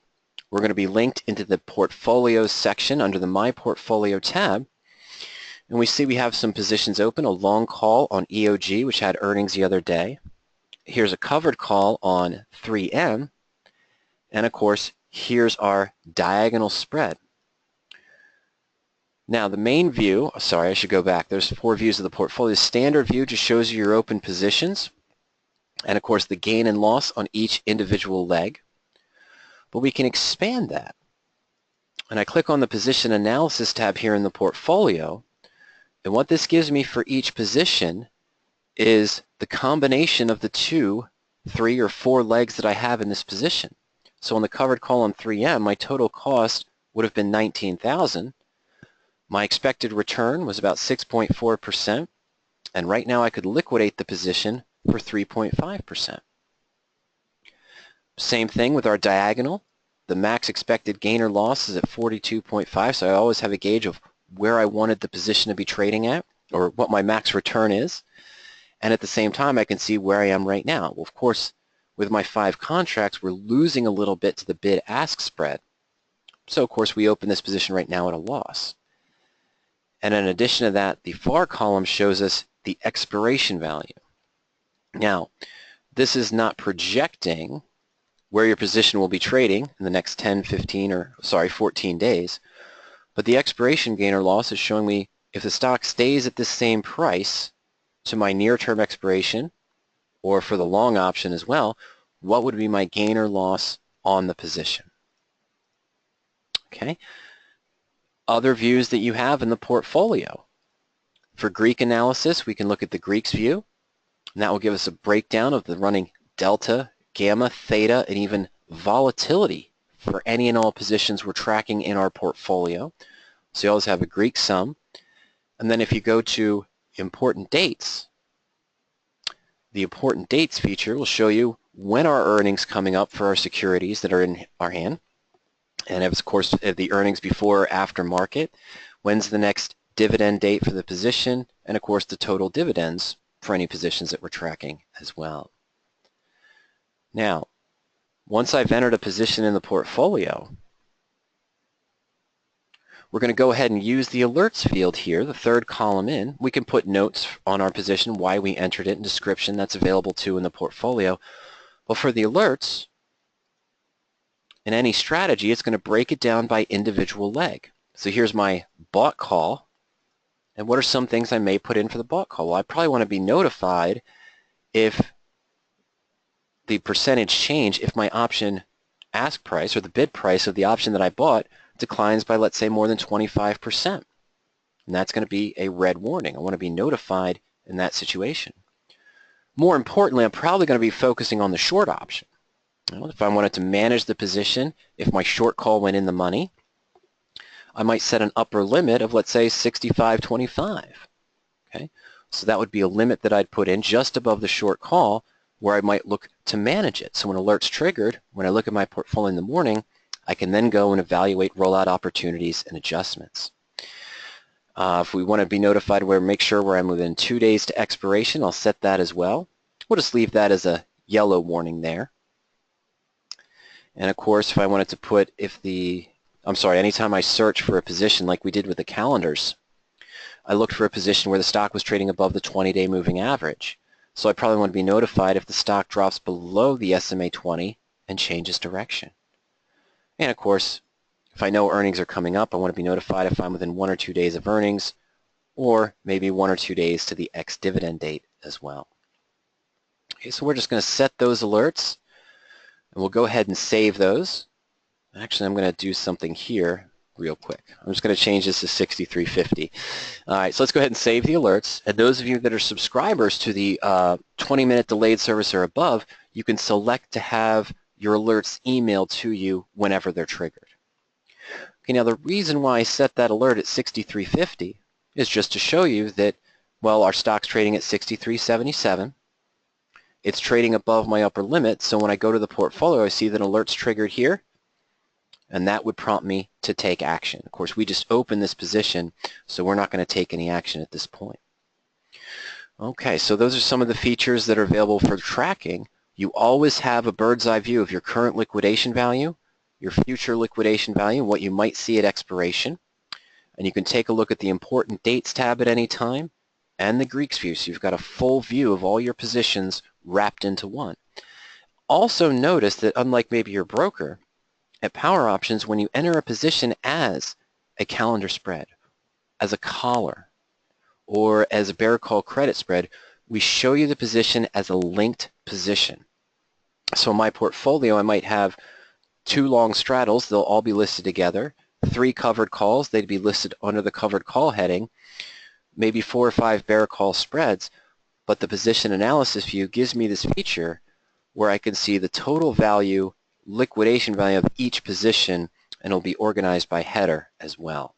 we're going to be linked into the Portfolios section under the My Portfolio tab. And we see we have some positions open, a long call on EOG, which had earnings the other day. Here's a covered call on 3M. And of course, here's our diagonal spread. Now the main view, sorry, I should go back. There's 4 views of the portfolio. The standard view just shows you your open positions. And of course, the gain and loss on each individual leg. But we can expand that. And I click on the Position Analysis tab here in the portfolio. And what this gives me for each position is the combination of the 2, 3, or 4 legs that I have in this position. So on the covered call on 3M, my total cost would have been $19,000. My expected return was about 6.4%. And right now I could liquidate the position for 3.5%. Same thing with our diagonal. The max expected gain or loss is at 42.5, so I always have a gauge of where I wanted the position to be trading at, or what my max return is. And at the same time, I can see where I am right now. Well, of course, with my 5 contracts, we're losing a little bit to the bid-ask spread. So, of course, we open this position right now at a loss. And in addition to that, the far column shows us the expiration value. Now, this is not projecting where your position will be trading in the next 10, 15, or 14 days. But the expiration gain or loss is showing me if the stock stays at this same price to my near-term expiration, or for the long option as well, what would be my gain or loss on the position. Okay. Other views that you have in the portfolio. For Greek analysis, we can look at the Greeks view, and that will give us a breakdown of the running delta, gamma, theta, and even volatility for any and all positions we're tracking in our portfolio. So you always have a Greek sum. And then if you go to important dates, the important dates feature will show you when our earnings coming up for our securities that are in our hand. And of course, the earnings before or after market, when's the next dividend date for the position, and of course the total dividends for any positions that we're tracking as well. Now, once I've entered a position in the portfolio, we're going to go ahead and use the alerts field here, the 3rd column in. We can put notes on our position, why we entered it, and description that's available too in the portfolio. But for the alerts, in any strategy, it's going to break it down by individual leg. So here's my bought call. And what are some things I may put in for the bought call? Well, I probably want to be notified if the percentage change, if my option ask price or the bid price of the option that I bought declines by, let's say, more than 25%. And that's going to be a red warning. I want to be notified in that situation. More importantly, I'm probably going to be focusing on the short option. Well, if I wanted to manage the position, if my short call went in the money, I might set an upper limit of, let's say, 65.25. Okay, so that would be a limit that I'd put in just above the short call where I might look to manage it. So when alerts triggered, when I look at my portfolio in the morning, I can then go and evaluate rollout opportunities and adjustments. If we want to be notified make sure where I'm within 2 days to expiration, I'll set that as well. We'll just leave that as a yellow warning there. And of course, if I wanted to put anytime I search for a position like we did with the calendars, I looked for a position where the stock was trading above the 20-day moving average. So I probably want to be notified if the stock drops below the SMA 20 and changes direction. And of course, if I know earnings are coming up, I want to be notified if I'm within 1 or 2 days of earnings, or maybe 1 or 2 days to the ex-dividend date as well. Okay, so we're just going to set those alerts, and we'll go ahead and save those. Actually, I'm going to do something here real quick. I'm just going to change this to 6350. All right, so let's go ahead and save the alerts. And those of you that are subscribers to the 20-minute delayed service or above, you can select to have your alerts emailed to you whenever they're triggered. Okay, now the reason why I set that alert at 6350 is just to show you that, well, our stock's trading at 63.77. It's trading above my upper limit, so when I go to the portfolio, I see that alert's triggered here, and that would prompt me to take action. Of course, we just opened this position, so we're not going to take any action at this point. Okay, so those are some of the features that are available for tracking. You always have a bird's eye view of your current liquidation value, your future liquidation value, what you might see at expiration. And you can take a look at the important dates tab at any time and the Greeks view, so you've got a full view of all your positions wrapped into one. Also notice that unlike maybe your broker, at PowerOptions, when you enter a position as a calendar spread, as a collar, or as a bear call credit spread, we show you the position as a linked position. So in my portfolio, I might have 2 long straddles, they'll all be listed together, 3 covered calls, they'd be listed under the covered call heading, maybe 4 or 5 bear call spreads, but the position analysis view gives me this feature where I can see the total value, liquidation value of each position, and it'll be organized by header as well.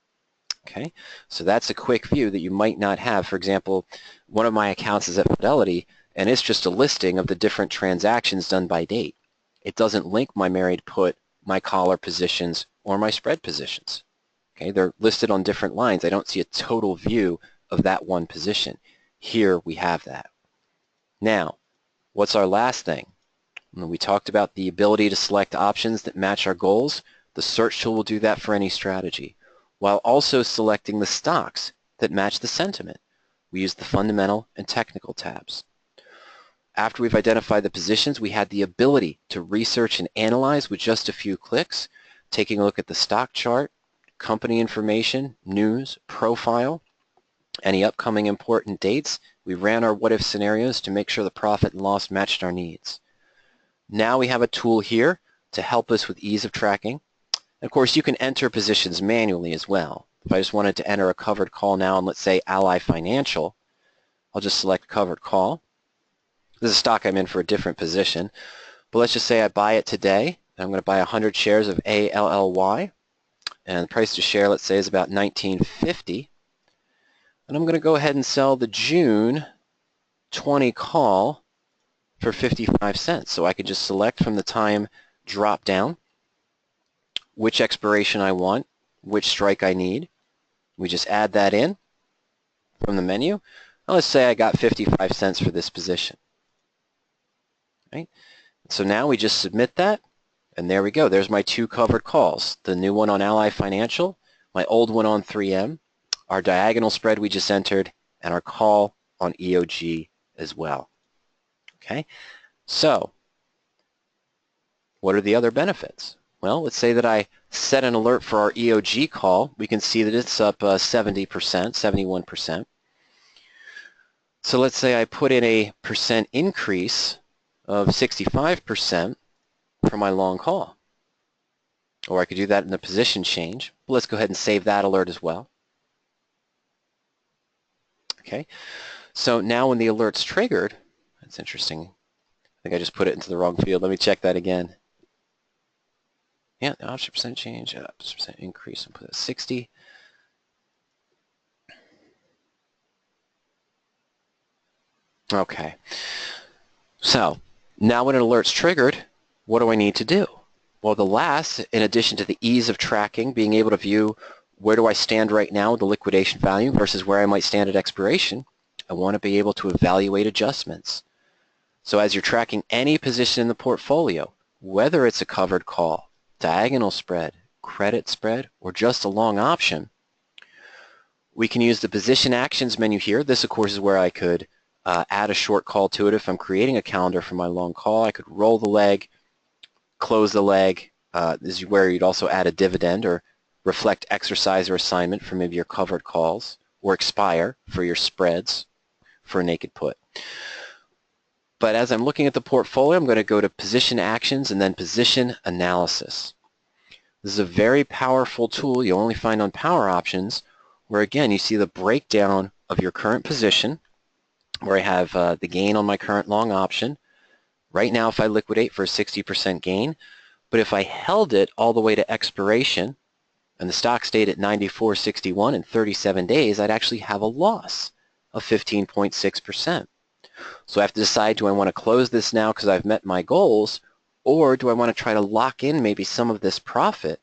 Okay, so that's a quick view that you might not have. For example, one of my accounts is at Fidelity, and it's just a listing of the different transactions done by date. It doesn't link my married put, my collar positions, or my spread positions. Okay, they're listed on different lines. I don't see a total view of that one position. Here we have that. Now, what's our last thing? We talked about the ability to select options that match our goals. The search tool will do that for any strategy, while also selecting the stocks that match the sentiment. We use the fundamental and technical tabs. After we've identified the positions, we had the ability to research and analyze with just a few clicks, taking a look at the stock chart, company information, news, profile, any upcoming important dates. We ran our what-if scenarios to make sure the profit and loss matched our needs. Now we have a tool here to help us with ease of tracking. Of course, you can enter positions manually as well. If I just wanted to enter a covered call now, and let's say Ally Financial, I'll just select covered call. This is a stock I'm in for a different position, but let's just say I buy it today. I'm going to buy 100 shares of ALLY, and the price to share, let's say, is about $19.50. And I'm going to go ahead and sell the June 20 call for 55 cents. So I could just select from the time drop down which expiration I want, which strike I need. We just add that in from the menu. Now let's say I got 55 cents for this position. Right? So now we just submit that, and there we go. There's my 2 covered calls. The new one on Ally Financial, my old one on 3M, our diagonal spread we just entered, and our call on EOG as well. Okay, so what are the other benefits? Well, let's say that I set an alert for our EOG call. We can see that it's up 70%, 71%. So let's say I put in a percent increase of 65% for my long call. Or I could do that in the position change. But let's go ahead and save that alert as well. Okay, so now when the alert's triggered, that's interesting. I think I just put it into the wrong field. Let me check that again. Yeah, the option percent change, percent increase, and put it 60. Okay, so now when an alert's triggered, what do I need to do? Well, the last, in addition to the ease of tracking, being able to view where do I stand right now with the liquidation value versus where I might stand at expiration, I want to be able to evaluate adjustments. So as you're tracking any position in the portfolio, whether it's a covered call, diagonal spread, credit spread, or just a long option, we can use the position actions menu here. This, of course, is where I could add a short call to it. If I'm creating a calendar for my long call, I could roll the leg, close the leg. This is where you'd also add a dividend or reflect exercise or assignment for maybe your covered calls, or expire for your spreads for a naked put. But as I'm looking at the portfolio, I'm going to go to position actions and then position analysis. This is a very powerful tool you'll only find on PowerOptions, where again you see the breakdown of your current position, where I have the gain on my current long option. Right now if I liquidate for a 60% gain, but if I held it all the way to expiration and the stock stayed at 94.61 in 37 days, I'd actually have a loss of 15.6%. So I have to decide, do I want to close this now because I've met my goals, or do I want to try to lock in maybe some of this profit,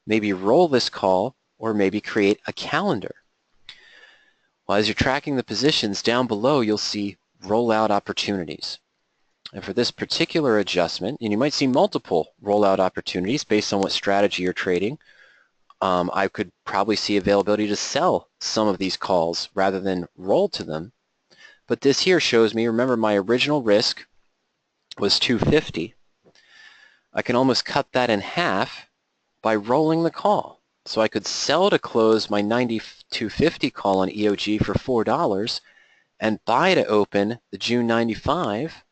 maybe roll this call, or maybe create a calendar? Well, as you're tracking the positions down below, you'll see rollout opportunities. And for this particular adjustment, and you might see multiple rollout opportunities based on what strategy you're trading, I could probably see availability to sell some of these calls rather than roll to them. But this here shows me, remember my original risk was 250. I can almost cut that in half by rolling the call. So I could sell to close my 92.50 call on EOG for $4 and buy to open the June 95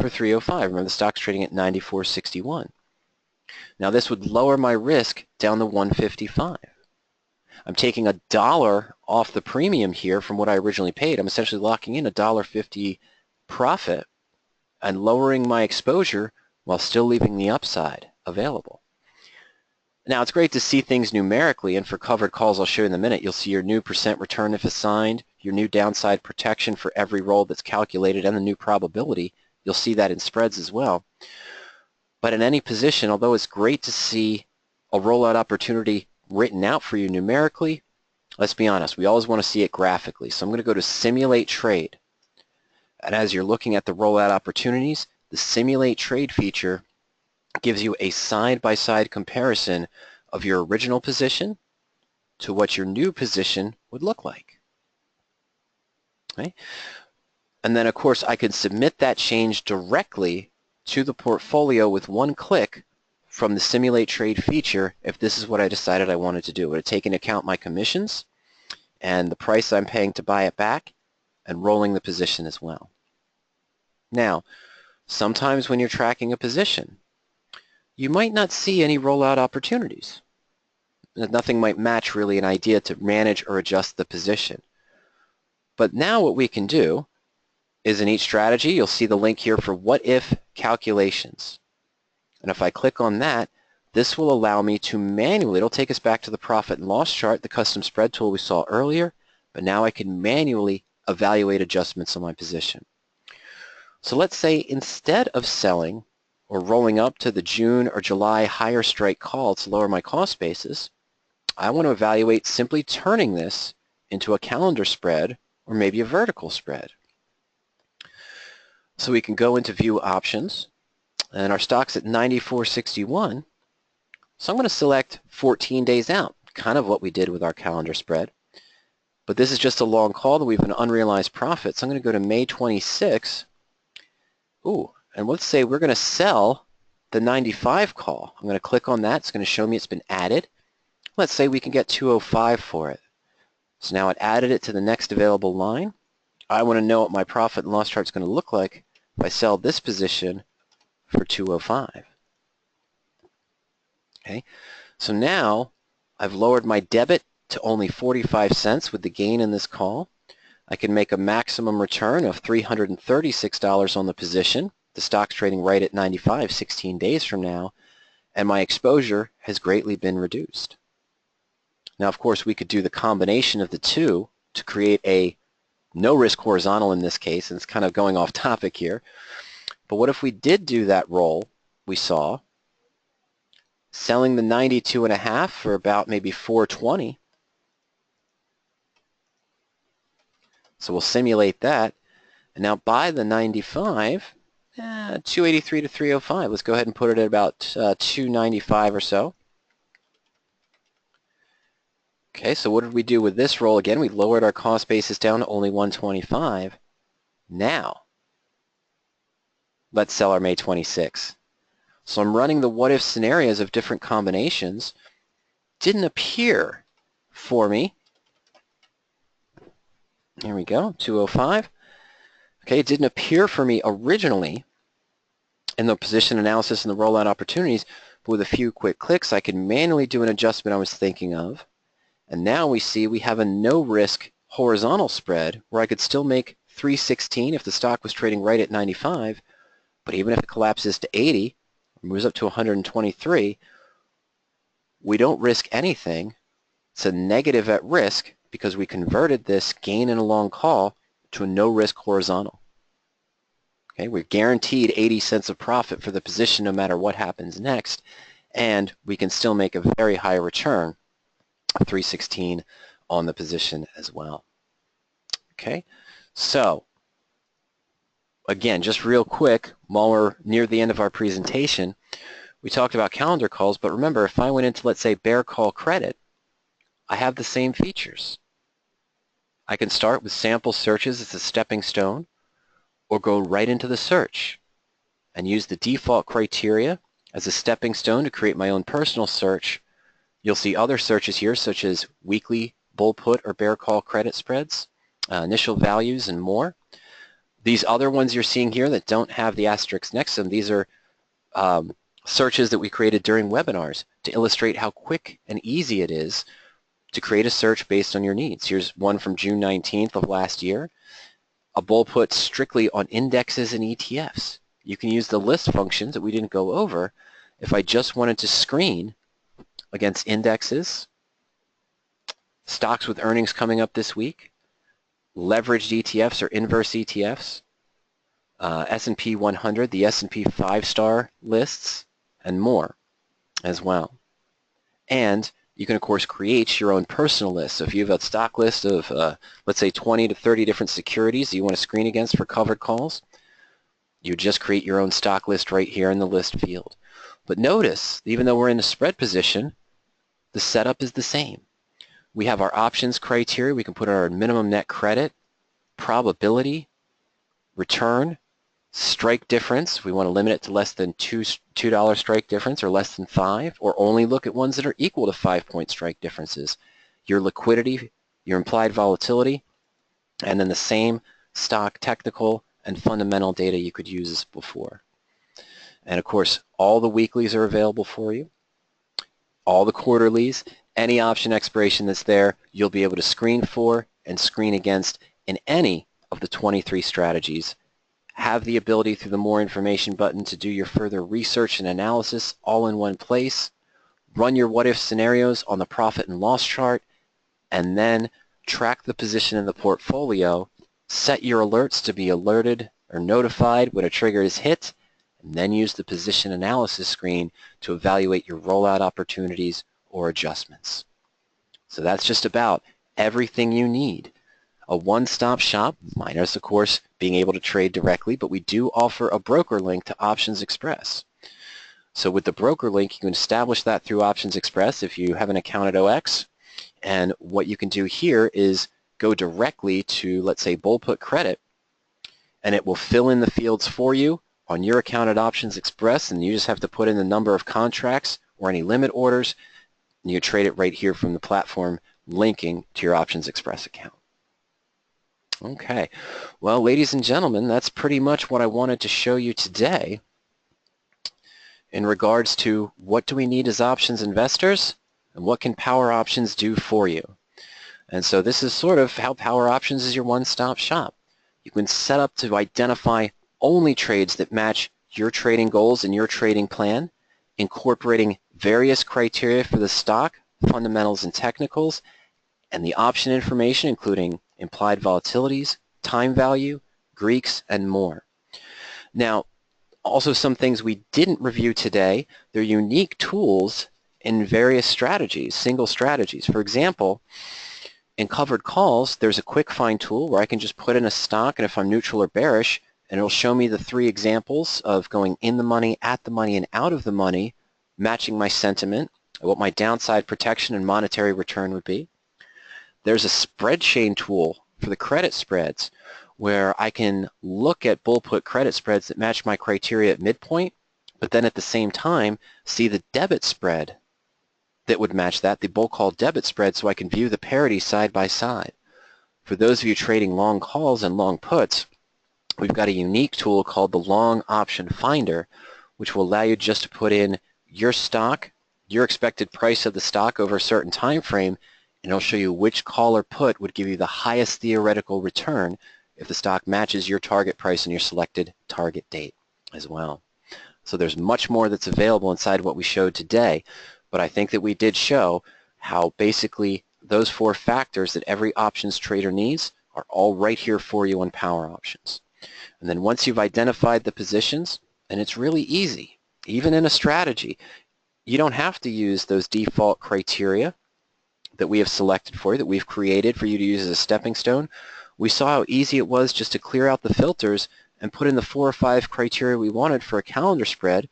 for 305. Remember, the stock's trading at 94.61. Now this would lower my risk down to 155. I'm taking $1 off the premium here from what I originally paid. I'm essentially locking in a $1.50 profit and lowering my exposure while still leaving the upside available. Now it's great to see things numerically, and for covered calls I'll show you in a minute, you'll see your new percent return if assigned, your new downside protection for every roll that's calculated, and the new probability. You'll see that in spreads as well. But in any position, although it's great to see a rollout opportunity written out for you numerically, let's be honest, we always want to see it graphically. So I'm going to go to Simulate Trade. And as you're looking at the rollout opportunities, the Simulate Trade feature gives you a side-by-side comparison of your original position to what your new position would look like. Okay? And then, of course, I can submit that change directly to the portfolio with one click from the Simulate Trade feature if this is what I decided I wanted to do. It would take into account my commissions and the price I'm paying to buy it back and rolling the position as well. Now, sometimes when you're tracking a position, you might not see any rollout opportunities. Nothing might match really an idea to manage or adjust the position. But now what we can do is in each strategy, you'll see the link here for what if calculations. And if I click on that, this will allow me to manually, it'll take us back to the profit and loss chart, the custom spread tool we saw earlier, but now I can manually evaluate adjustments on my position. So let's say instead of selling or rolling up to the June or July higher strike call to lower my cost basis, I want to evaluate simply turning this into a calendar spread or maybe a vertical spread. So we can go into View Options, and our stock's at 94.61. So I'm going to select 14 days out, kind of what we did with our calendar spread. But this is just a long call that we have an unrealized profit. So I'm going to go to May 26. Ooh, and let's say we're going to sell the 95 call. I'm going to click on that. It's going to show me it's been added. Let's say we can get 205 for it. So now it added it to the next available line. I want to know what my profit and loss chart is going to look like if I sell this position for 205. Okay, so now I've lowered my debit to only 45 cents with the gain in this call. I can make a maximum return of $336 on the position. The stock's trading right at 95 16 days from now, and my exposure has greatly been reduced. Now, of course, we could do the combination of the two to create a no-risk horizontal in this case, and it's kind of going off topic here. But what if we did do that roll we saw, selling the 92.5 for about maybe 420. So we'll simulate that. And now buy the 95, 283 to 305. Let's go ahead and put it at about 295 or so. Okay, so what did we do with this roll? Again, we lowered our cost basis down to only 125. Now, let's sell our May 26. So I'm running the what-if scenarios of different combinations. Didn't appear for me. Here we go, 205. Okay, it didn't appear for me originally in the position analysis and the rollout opportunities, but with a few quick clicks, I can manually do an adjustment I was thinking of. And now we see we have a no-risk horizontal spread where I could still make 316 if the stock was trading right at 95, but even if it collapses to 80, or moves up to 123, we don't risk anything. It's a negative at risk because we converted this gain in a long call to a no-risk horizontal. Okay, we're guaranteed 80 cents of profit for the position no matter what happens next, and we can still make a very high return of 316 on the position as well. Okay, so again, just real quick, while we're near the end of our presentation, we talked about calendar calls, but remember, if I went into, let's say, bear call credit, I have the same features. I can start with sample searches as a stepping stone, or go right into the search and use the default criteria as a stepping stone to create my own personal search. You'll see other searches here, such as weekly bull put or bear call credit spreads, initial values, and more. These other ones you're seeing here that don't have the asterisk next to them, these are searches that we created during webinars to illustrate how quick and easy it is to create a search based on your needs. Here's one from June 19th of last year, a bull put strictly on indexes and ETFs. You can use the list functions that we didn't go over if I just wanted to screen against indexes, stocks with earnings coming up this week, leveraged ETFs or inverse ETFs, S&P 100, the S&P 5-star lists, and more as well. And you can, of course, create your own personal list. So if you have a stock list of, let's say, 20 to 30 different securities that you want to screen against for covered calls, you just create your own stock list right here in the list field. But notice, even though we're in a spread position, the setup is the same. We have our options criteria. We can put our minimum net credit, probability, return, strike difference. We want to limit it to less than $2 strike difference or less than 5, or only look at ones that are equal to 5-point strike differences. Your liquidity, your implied volatility, and then the same stock technical and fundamental data you could use as before. And of course, all the weeklies are available for you, all the quarterlies, any option expiration that's there, you'll be able to screen for and screen against in any of the 23 strategies. Have the ability through the More Information button to do your further research and analysis all in one place, run your what-if scenarios on the profit and loss chart, and then track the position in the portfolio, set your alerts to be alerted or notified when a trigger is hit, and then use the position analysis screen to evaluate your rollout opportunities or adjustments. So that's just about everything you need. A one-stop shop, minus, of course, being able to trade directly, but we do offer a broker link to Options Express. So with the broker link, you can establish that through Options Express if you have an account at OX. And what you can do here is go directly to, let's say, bull put credit, and it will fill in the fields for you on your account at Options Express, and you just have to put in the number of contracts or any limit orders, and you trade it right here from the platform linking to your Options Express account. Okay, well, ladies and gentlemen, that's pretty much what I wanted to show you today in regards to what do we need as options investors and what can PowerOptions do for you. And so this is sort of how PowerOptions is your one-stop shop. You can set up to identify only trades that match your trading goals and your trading plan, incorporating various criteria for the stock, fundamentals and technicals, and the option information, including implied volatilities, time value, Greeks, and more. Now, also some things we didn't review today, they're unique tools in various strategies, single strategies. For example, in covered calls, there's a quick find tool where I can just put in a stock, and if I'm neutral or bearish, and it'll show me the 3 examples of going in the money, at the money, and out of the money, matching my sentiment, what my downside protection and monetary return would be. There's a spread chain tool for the credit spreads where I can look at bull put credit spreads that match my criteria at midpoint, but then at the same time see the debit spread that would match that, the bull call debit spread, so I can view the parity side by side. For those of you trading long calls and long puts, we've got a unique tool called the Long Option Finder, which will allow you just to put in your stock, your expected price of the stock over a certain time frame, and it'll show you which call or put would give you the highest theoretical return if the stock matches your target price and your selected target date as well. So there's much more that's available inside what we showed today, but I think that we did show how basically those 4 factors that every options trader needs are all right here for you on PowerOptions. And then once you've identified the positions, and it's really easy, even in a strategy, you don't have to use those default criteria that we have selected for you, that we've created for you to use as a stepping stone. We saw how easy it was just to clear out the filters and put in the 4 or 5 criteria we wanted for a calendar spread,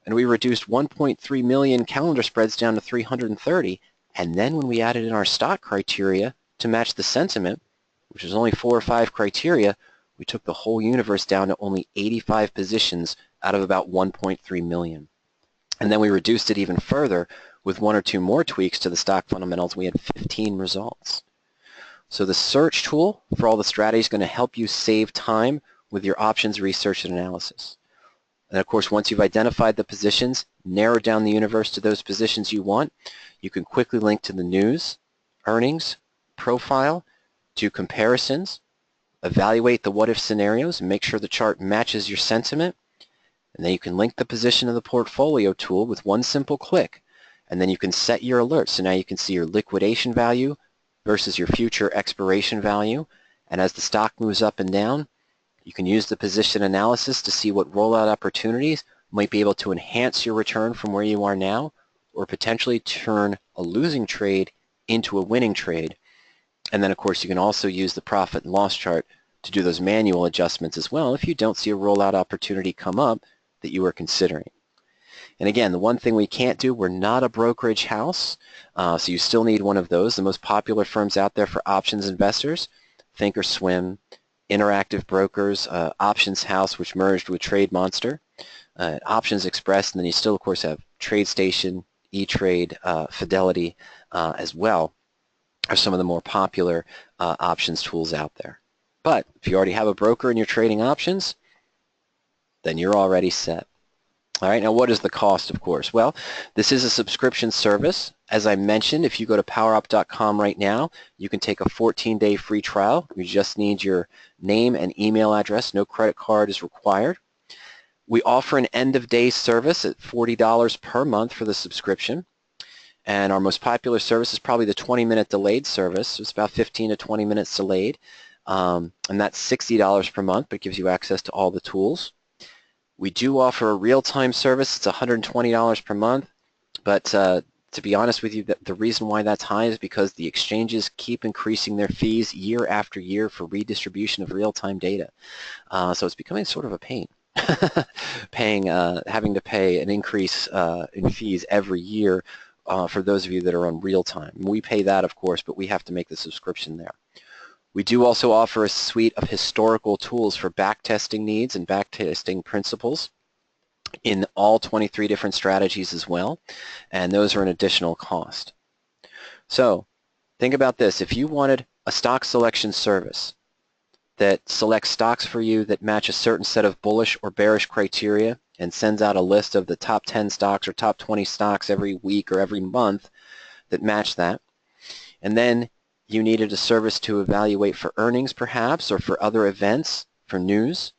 and we reduced 1.3 million calendar spreads down to 330, and then when we added in our stock criteria to match the sentiment, which was only 4 or 5 criteria, we took the whole universe down to only 85 positions out of about 1.3 million. And then we reduced it even further with 1 or 2 more tweaks to the stock fundamentals. We had 15 results. So the search tool for all the strategies is going to help you save time with your options research and analysis. And of course, once you've identified the positions, narrowed down the universe to those positions you want, you can quickly link to the news, earnings, profile, do comparisons, evaluate the what-if scenarios, and make sure the chart matches your sentiment. And then you can link the position of the portfolio tool with one simple click. And then you can set your alerts. So now you can see your liquidation value versus your future expiration value. And as the stock moves up and down, you can use the position analysis to see what rollout opportunities might be able to enhance your return from where you are now, or potentially turn a losing trade into a winning trade. And then of course you can also use the profit and loss chart to do those manual adjustments as well if you don't see a rollout opportunity come up that you are considering. And again, the one thing we can't do, we're not a brokerage house, so you still need one of those. The most popular firms out there for options investors, Thinkorswim, Interactive Brokers, Options House, which merged with Trade Monster, Options Express, and then you still, of course, have TradeStation, E-Trade, Fidelity as well, are some of the more popular options tools out there. But if you already have a broker and you're trading options, then you're already set. All right, now what is the cost, of course? Well, this is a subscription service. As I mentioned, if you go to powerop.com right now, you can take a 14-day free trial. You just need your name and email address. No credit card is required. We offer an end-of-day service at $40 per month for the subscription. And our most popular service is probably the 20-minute delayed service. So it's about 15 to 20 minutes delayed. And that's $60 per month, but it gives you access to all the tools. We do offer a real-time service. It's $120 per month, but to be honest with you, the reason why that's high is because the exchanges keep increasing their fees year after year for redistribution of real-time data. So it's becoming sort of a pain, having to pay an increase in fees every year for those of you that are on real-time. We pay that, of course, but we have to make the subscription there. We do also offer a suite of historical tools for backtesting needs and backtesting principles in all 23 different strategies as well, and those are an additional cost. So think about this. If you wanted a stock selection service that selects stocks for you that match a certain set of bullish or bearish criteria and sends out a list of the top 10 stocks or top 20 stocks every week or every month that match that, and then you needed a service to evaluate for earnings perhaps, or for other events, for news.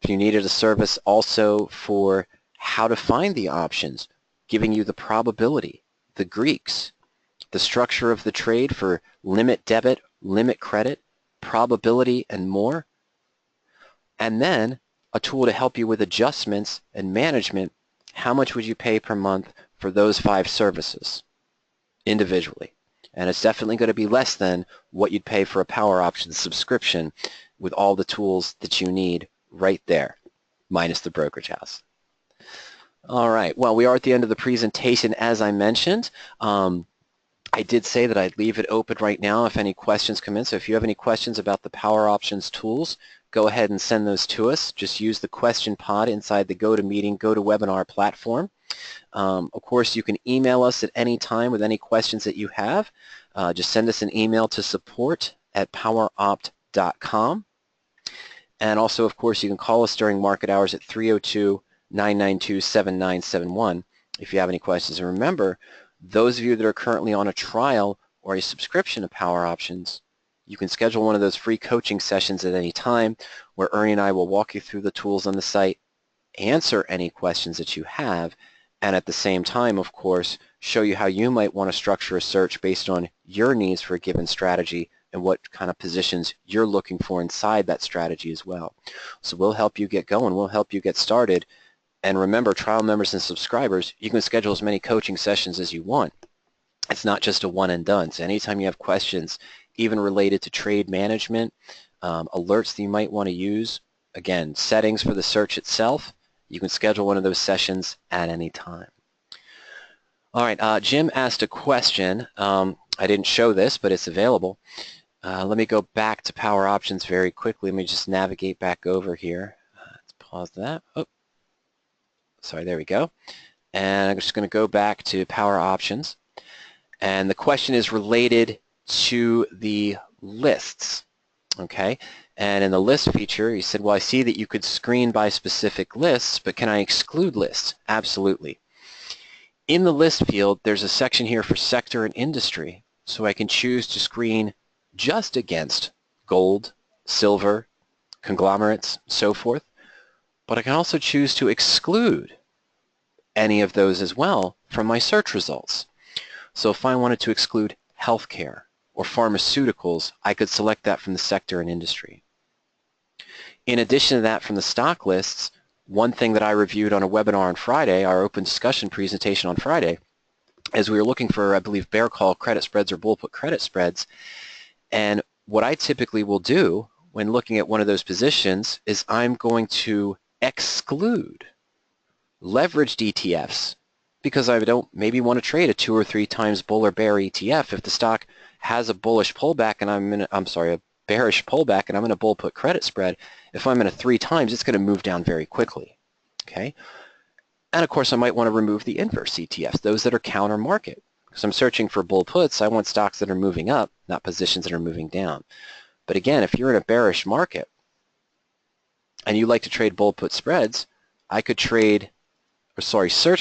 If you needed a service also for how to find the options, giving you the probability, the Greeks, the structure of the trade for limit debit, limit credit, probability, and more. And then a tool to help you with adjustments and management, how much would you pay per month for those 5 services individually? And it's definitely going to be less than what you'd pay for a PowerOptions subscription with all the tools that you need right there, minus the brokerage house. All right, well, we are at the end of the presentation, as I mentioned. I did say that I'd leave it open right now if any questions come in. So if you have any questions about the PowerOptions tools, go ahead and send those to us. Just use the question pod inside the GoToMeeting, GoToWebinar platform. Of course, you can email us at any time with any questions that you have. Just send us an email to support@poweropt.com. And also, of course, you can call us during market hours at 302-992-7971 if you have any questions. And remember, those of you that are currently on a trial or a subscription to PowerOptions, you can schedule one of those free coaching sessions at any time where Ernie and I will walk you through the tools on the site, answer any questions that you have, and at the same time, of course, show you how you might want to structure a search based on your needs for a given strategy and what kind of positions you're looking for inside that strategy as well. So we'll help you get going. We'll help you get started. And remember, trial members and subscribers, you can schedule as many coaching sessions as you want. It's not just a one and done. So anytime you have questions, even related to trade management, alerts that you might want to use, again, settings for the search itself, you can schedule one of those sessions at any time. All right, Jim asked a question. I didn't show this, but it's available. Let me go back to PowerOptions very quickly. Let me just navigate back over here. Let's pause that. Oh, sorry, there we go. And I'm just going to go back to PowerOptions. And the question is related to the lists, okay? And in the list feature, you said, well, I see that you could screen by specific lists, but can I exclude lists? Absolutely. In the list field, there's a section here for sector and industry, so I can choose to screen just against gold, silver, conglomerates, so forth, but I can also choose to exclude any of those as well from my search results. So if I wanted to exclude healthcare or pharmaceuticals, I could select that from the sector and industry. In addition to that, from the stock lists, one thing that I reviewed on a webinar on Friday, our open discussion presentation on Friday, as we were looking for, I believe, bear call credit spreads or bull put credit spreads. And what I typically will do when looking at one of those positions is I'm going to exclude leveraged ETFs because I don't maybe want to trade a 2 or 3 times bull or bear ETF. If the stock has a bullish pullback and a bearish pullback and I'm in a bull put credit spread, if I'm in a 3 times, it's going to move down very quickly. Okay? And of course, I might want to remove the inverse ETFs, those that are counter market. Because I'm searching for bull puts, I want stocks that are moving up, not positions that are moving down. But again, if you're in a bearish market and you like to trade bull put spreads, I could search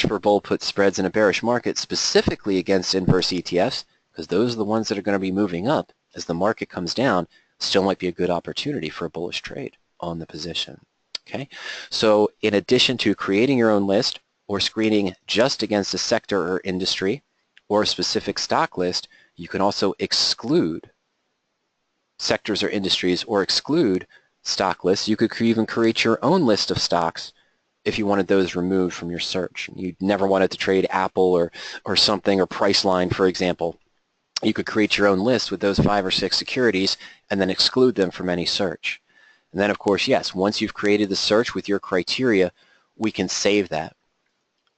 for bull put spreads in a bearish market specifically against inverse ETFs, because those are the ones that are going to be moving up as the market comes down. Still might be a good opportunity for a bullish trade on the position. Okay, so in addition to creating your own list or screening just against a sector or industry or a specific stock list, you can also exclude sectors or industries or exclude stock lists. You could even create your own list of stocks if you wanted those removed from your search. You never wanted to trade Apple or something, or Priceline, for example. You could create your own list with those 5 or 6 securities and then exclude them from any search. And then, of course, yes, once you've created the search with your criteria, we can save that.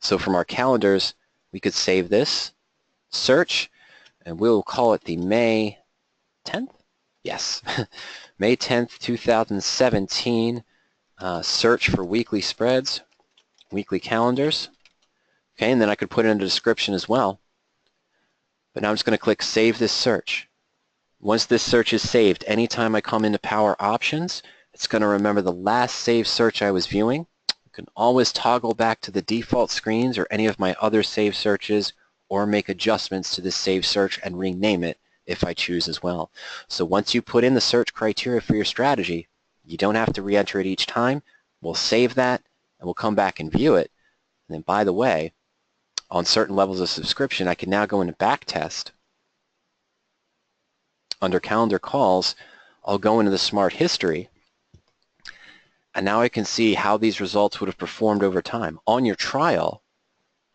So from our calendars, we could save this search, and we'll call it the May 10th? Yes, May 10th, 2017 search for weekly spreads, weekly calendars. Okay, and then I could put it in the description as well. But now I'm just going to click Save this search. Once this search is saved, anytime I come into PowerOptions, it's going to remember the last saved search I was viewing. You can always toggle back to the default screens or any of my other saved searches, or make adjustments to this saved search and rename it if I choose as well. So once you put in the search criteria for your strategy, you don't have to re-enter it each time. We'll save that and we'll come back and view it. And then, by the way, on certain levels of subscription, I can now go into backtest. Under calendar calls, I'll go into the smart history, and now I can see how these results would have performed over time. On your trial,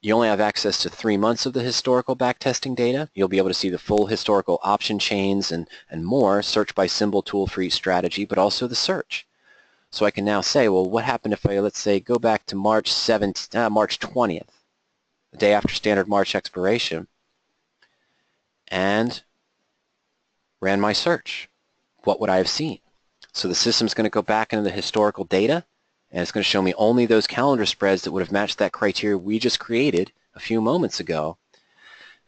you only have access to 3 months of the historical backtesting data. You'll be able to see the full historical option chains and more, search by symbol tool for each strategy, but also the search. So I can now say, well, what happened if I, let's say, go back to March 20th, the day after standard March expiration, and ran my search. What would I have seen? So the system's going to go back into the historical data, and it's going to show me only those calendar spreads that would have matched that criteria we just created a few moments ago.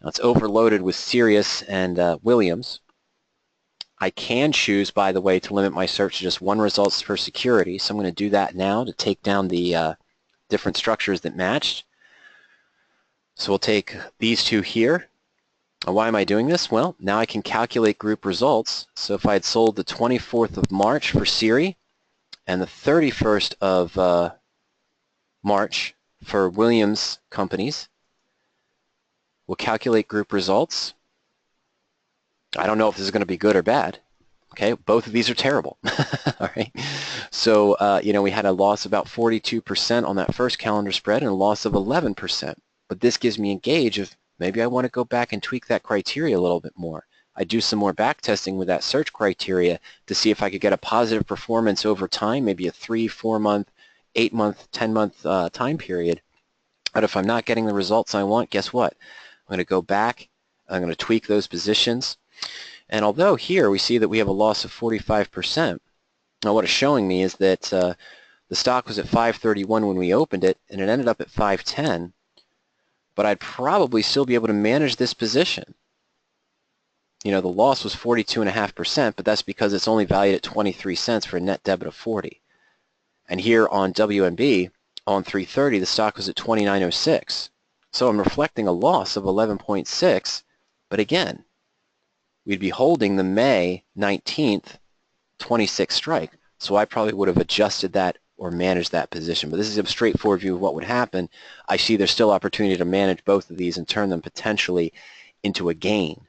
Now it's overloaded with Sirius and Williams. I can choose, by the way, to limit my search to just one results per security. So I'm going to do that now to take down the different structures that matched. So we'll take these two here. Why am I doing this? Well, now I can calculate group results. So if I had sold the 24th of March for Siri and the 31st of March for Williams companies, we'll calculate group results. I don't know if this is going to be good or bad. Okay, both of these are terrible. All right. So, we had a loss about 42% on that first calendar spread and a loss of 11%. But this gives me a gauge of maybe I want to go back and tweak that criteria a little bit more. I do some more back testing with that search criteria to see if I could get a positive performance over time, maybe a 3, 4-month, 8-month, 10-month time period. But if I'm not getting the results I want, guess what? I'm going to go back. I'm going to tweak those positions. And although here we see that we have a loss of 45%, now what it's showing me is that the stock was at 531 when we opened it, and it ended up at 510, but I'd probably still be able to manage this position. The loss was 42.5%, but that's because it's only valued at 23 cents for a net debit of 40. And here on WNB, on 330, the stock was at 29.06. So I'm reflecting a loss of 11.6, but again, we'd be holding the May 19th 26 strike. So I probably would have adjusted that or managed that position. But this is a straightforward view of what would happen. I see there's still opportunity to manage both of these and turn them potentially into a gain,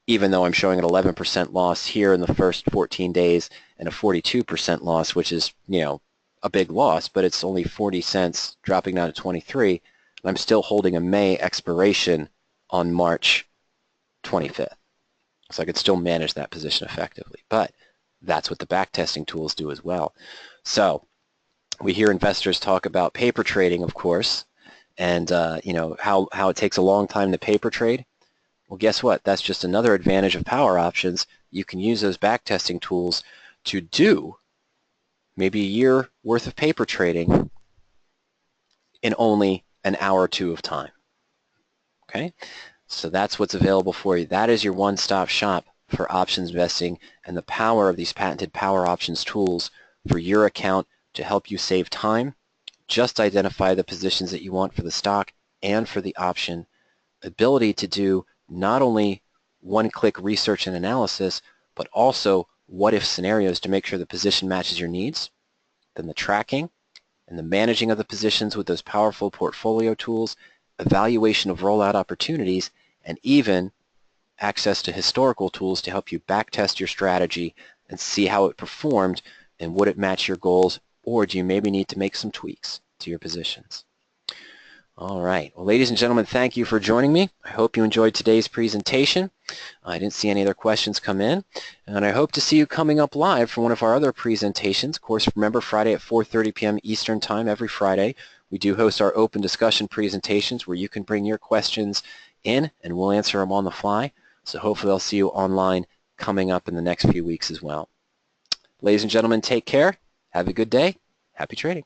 even though I'm showing an 11% loss here in the first 14 days and a 42% loss, which is, a big loss, but it's only 40 cents dropping down to 23. And I'm still holding a May expiration on March 25th. So I could still manage that position effectively. But that's what the backtesting tools do as well. So we hear investors talk about paper trading, of course, and how it takes a long time to paper trade. Well, guess what? That's just another advantage of PowerOptions. You can use those backtesting tools to do maybe a year worth of paper trading in only an hour or two of time. Okay? So that's what's available for you. That is your one-stop shop for options investing and the power of these patented PowerOptions tools for your account to help you save time, just identify the positions that you want for the stock and for the option, ability to do not only one-click research and analysis, but also what-if scenarios to make sure the position matches your needs, then the tracking and the managing of the positions with those powerful portfolio tools, evaluation of rollout opportunities, and even access to historical tools to help you backtest your strategy and see how it performed and would it match your goals, or do you maybe need to make some tweaks to your positions. All right. Well, ladies and gentlemen, thank you for joining me. I hope you enjoyed today's presentation. I didn't see any other questions come in, and I hope to see you coming up live for one of our other presentations. Of course, remember Friday at 4:30 p.m. Eastern Time every Friday. We do host our open discussion presentations where you can bring your questions in and we'll answer them on the fly. So hopefully I'll see you online coming up in the next few weeks as well. Ladies and gentlemen, take care. Have a good day. Happy trading.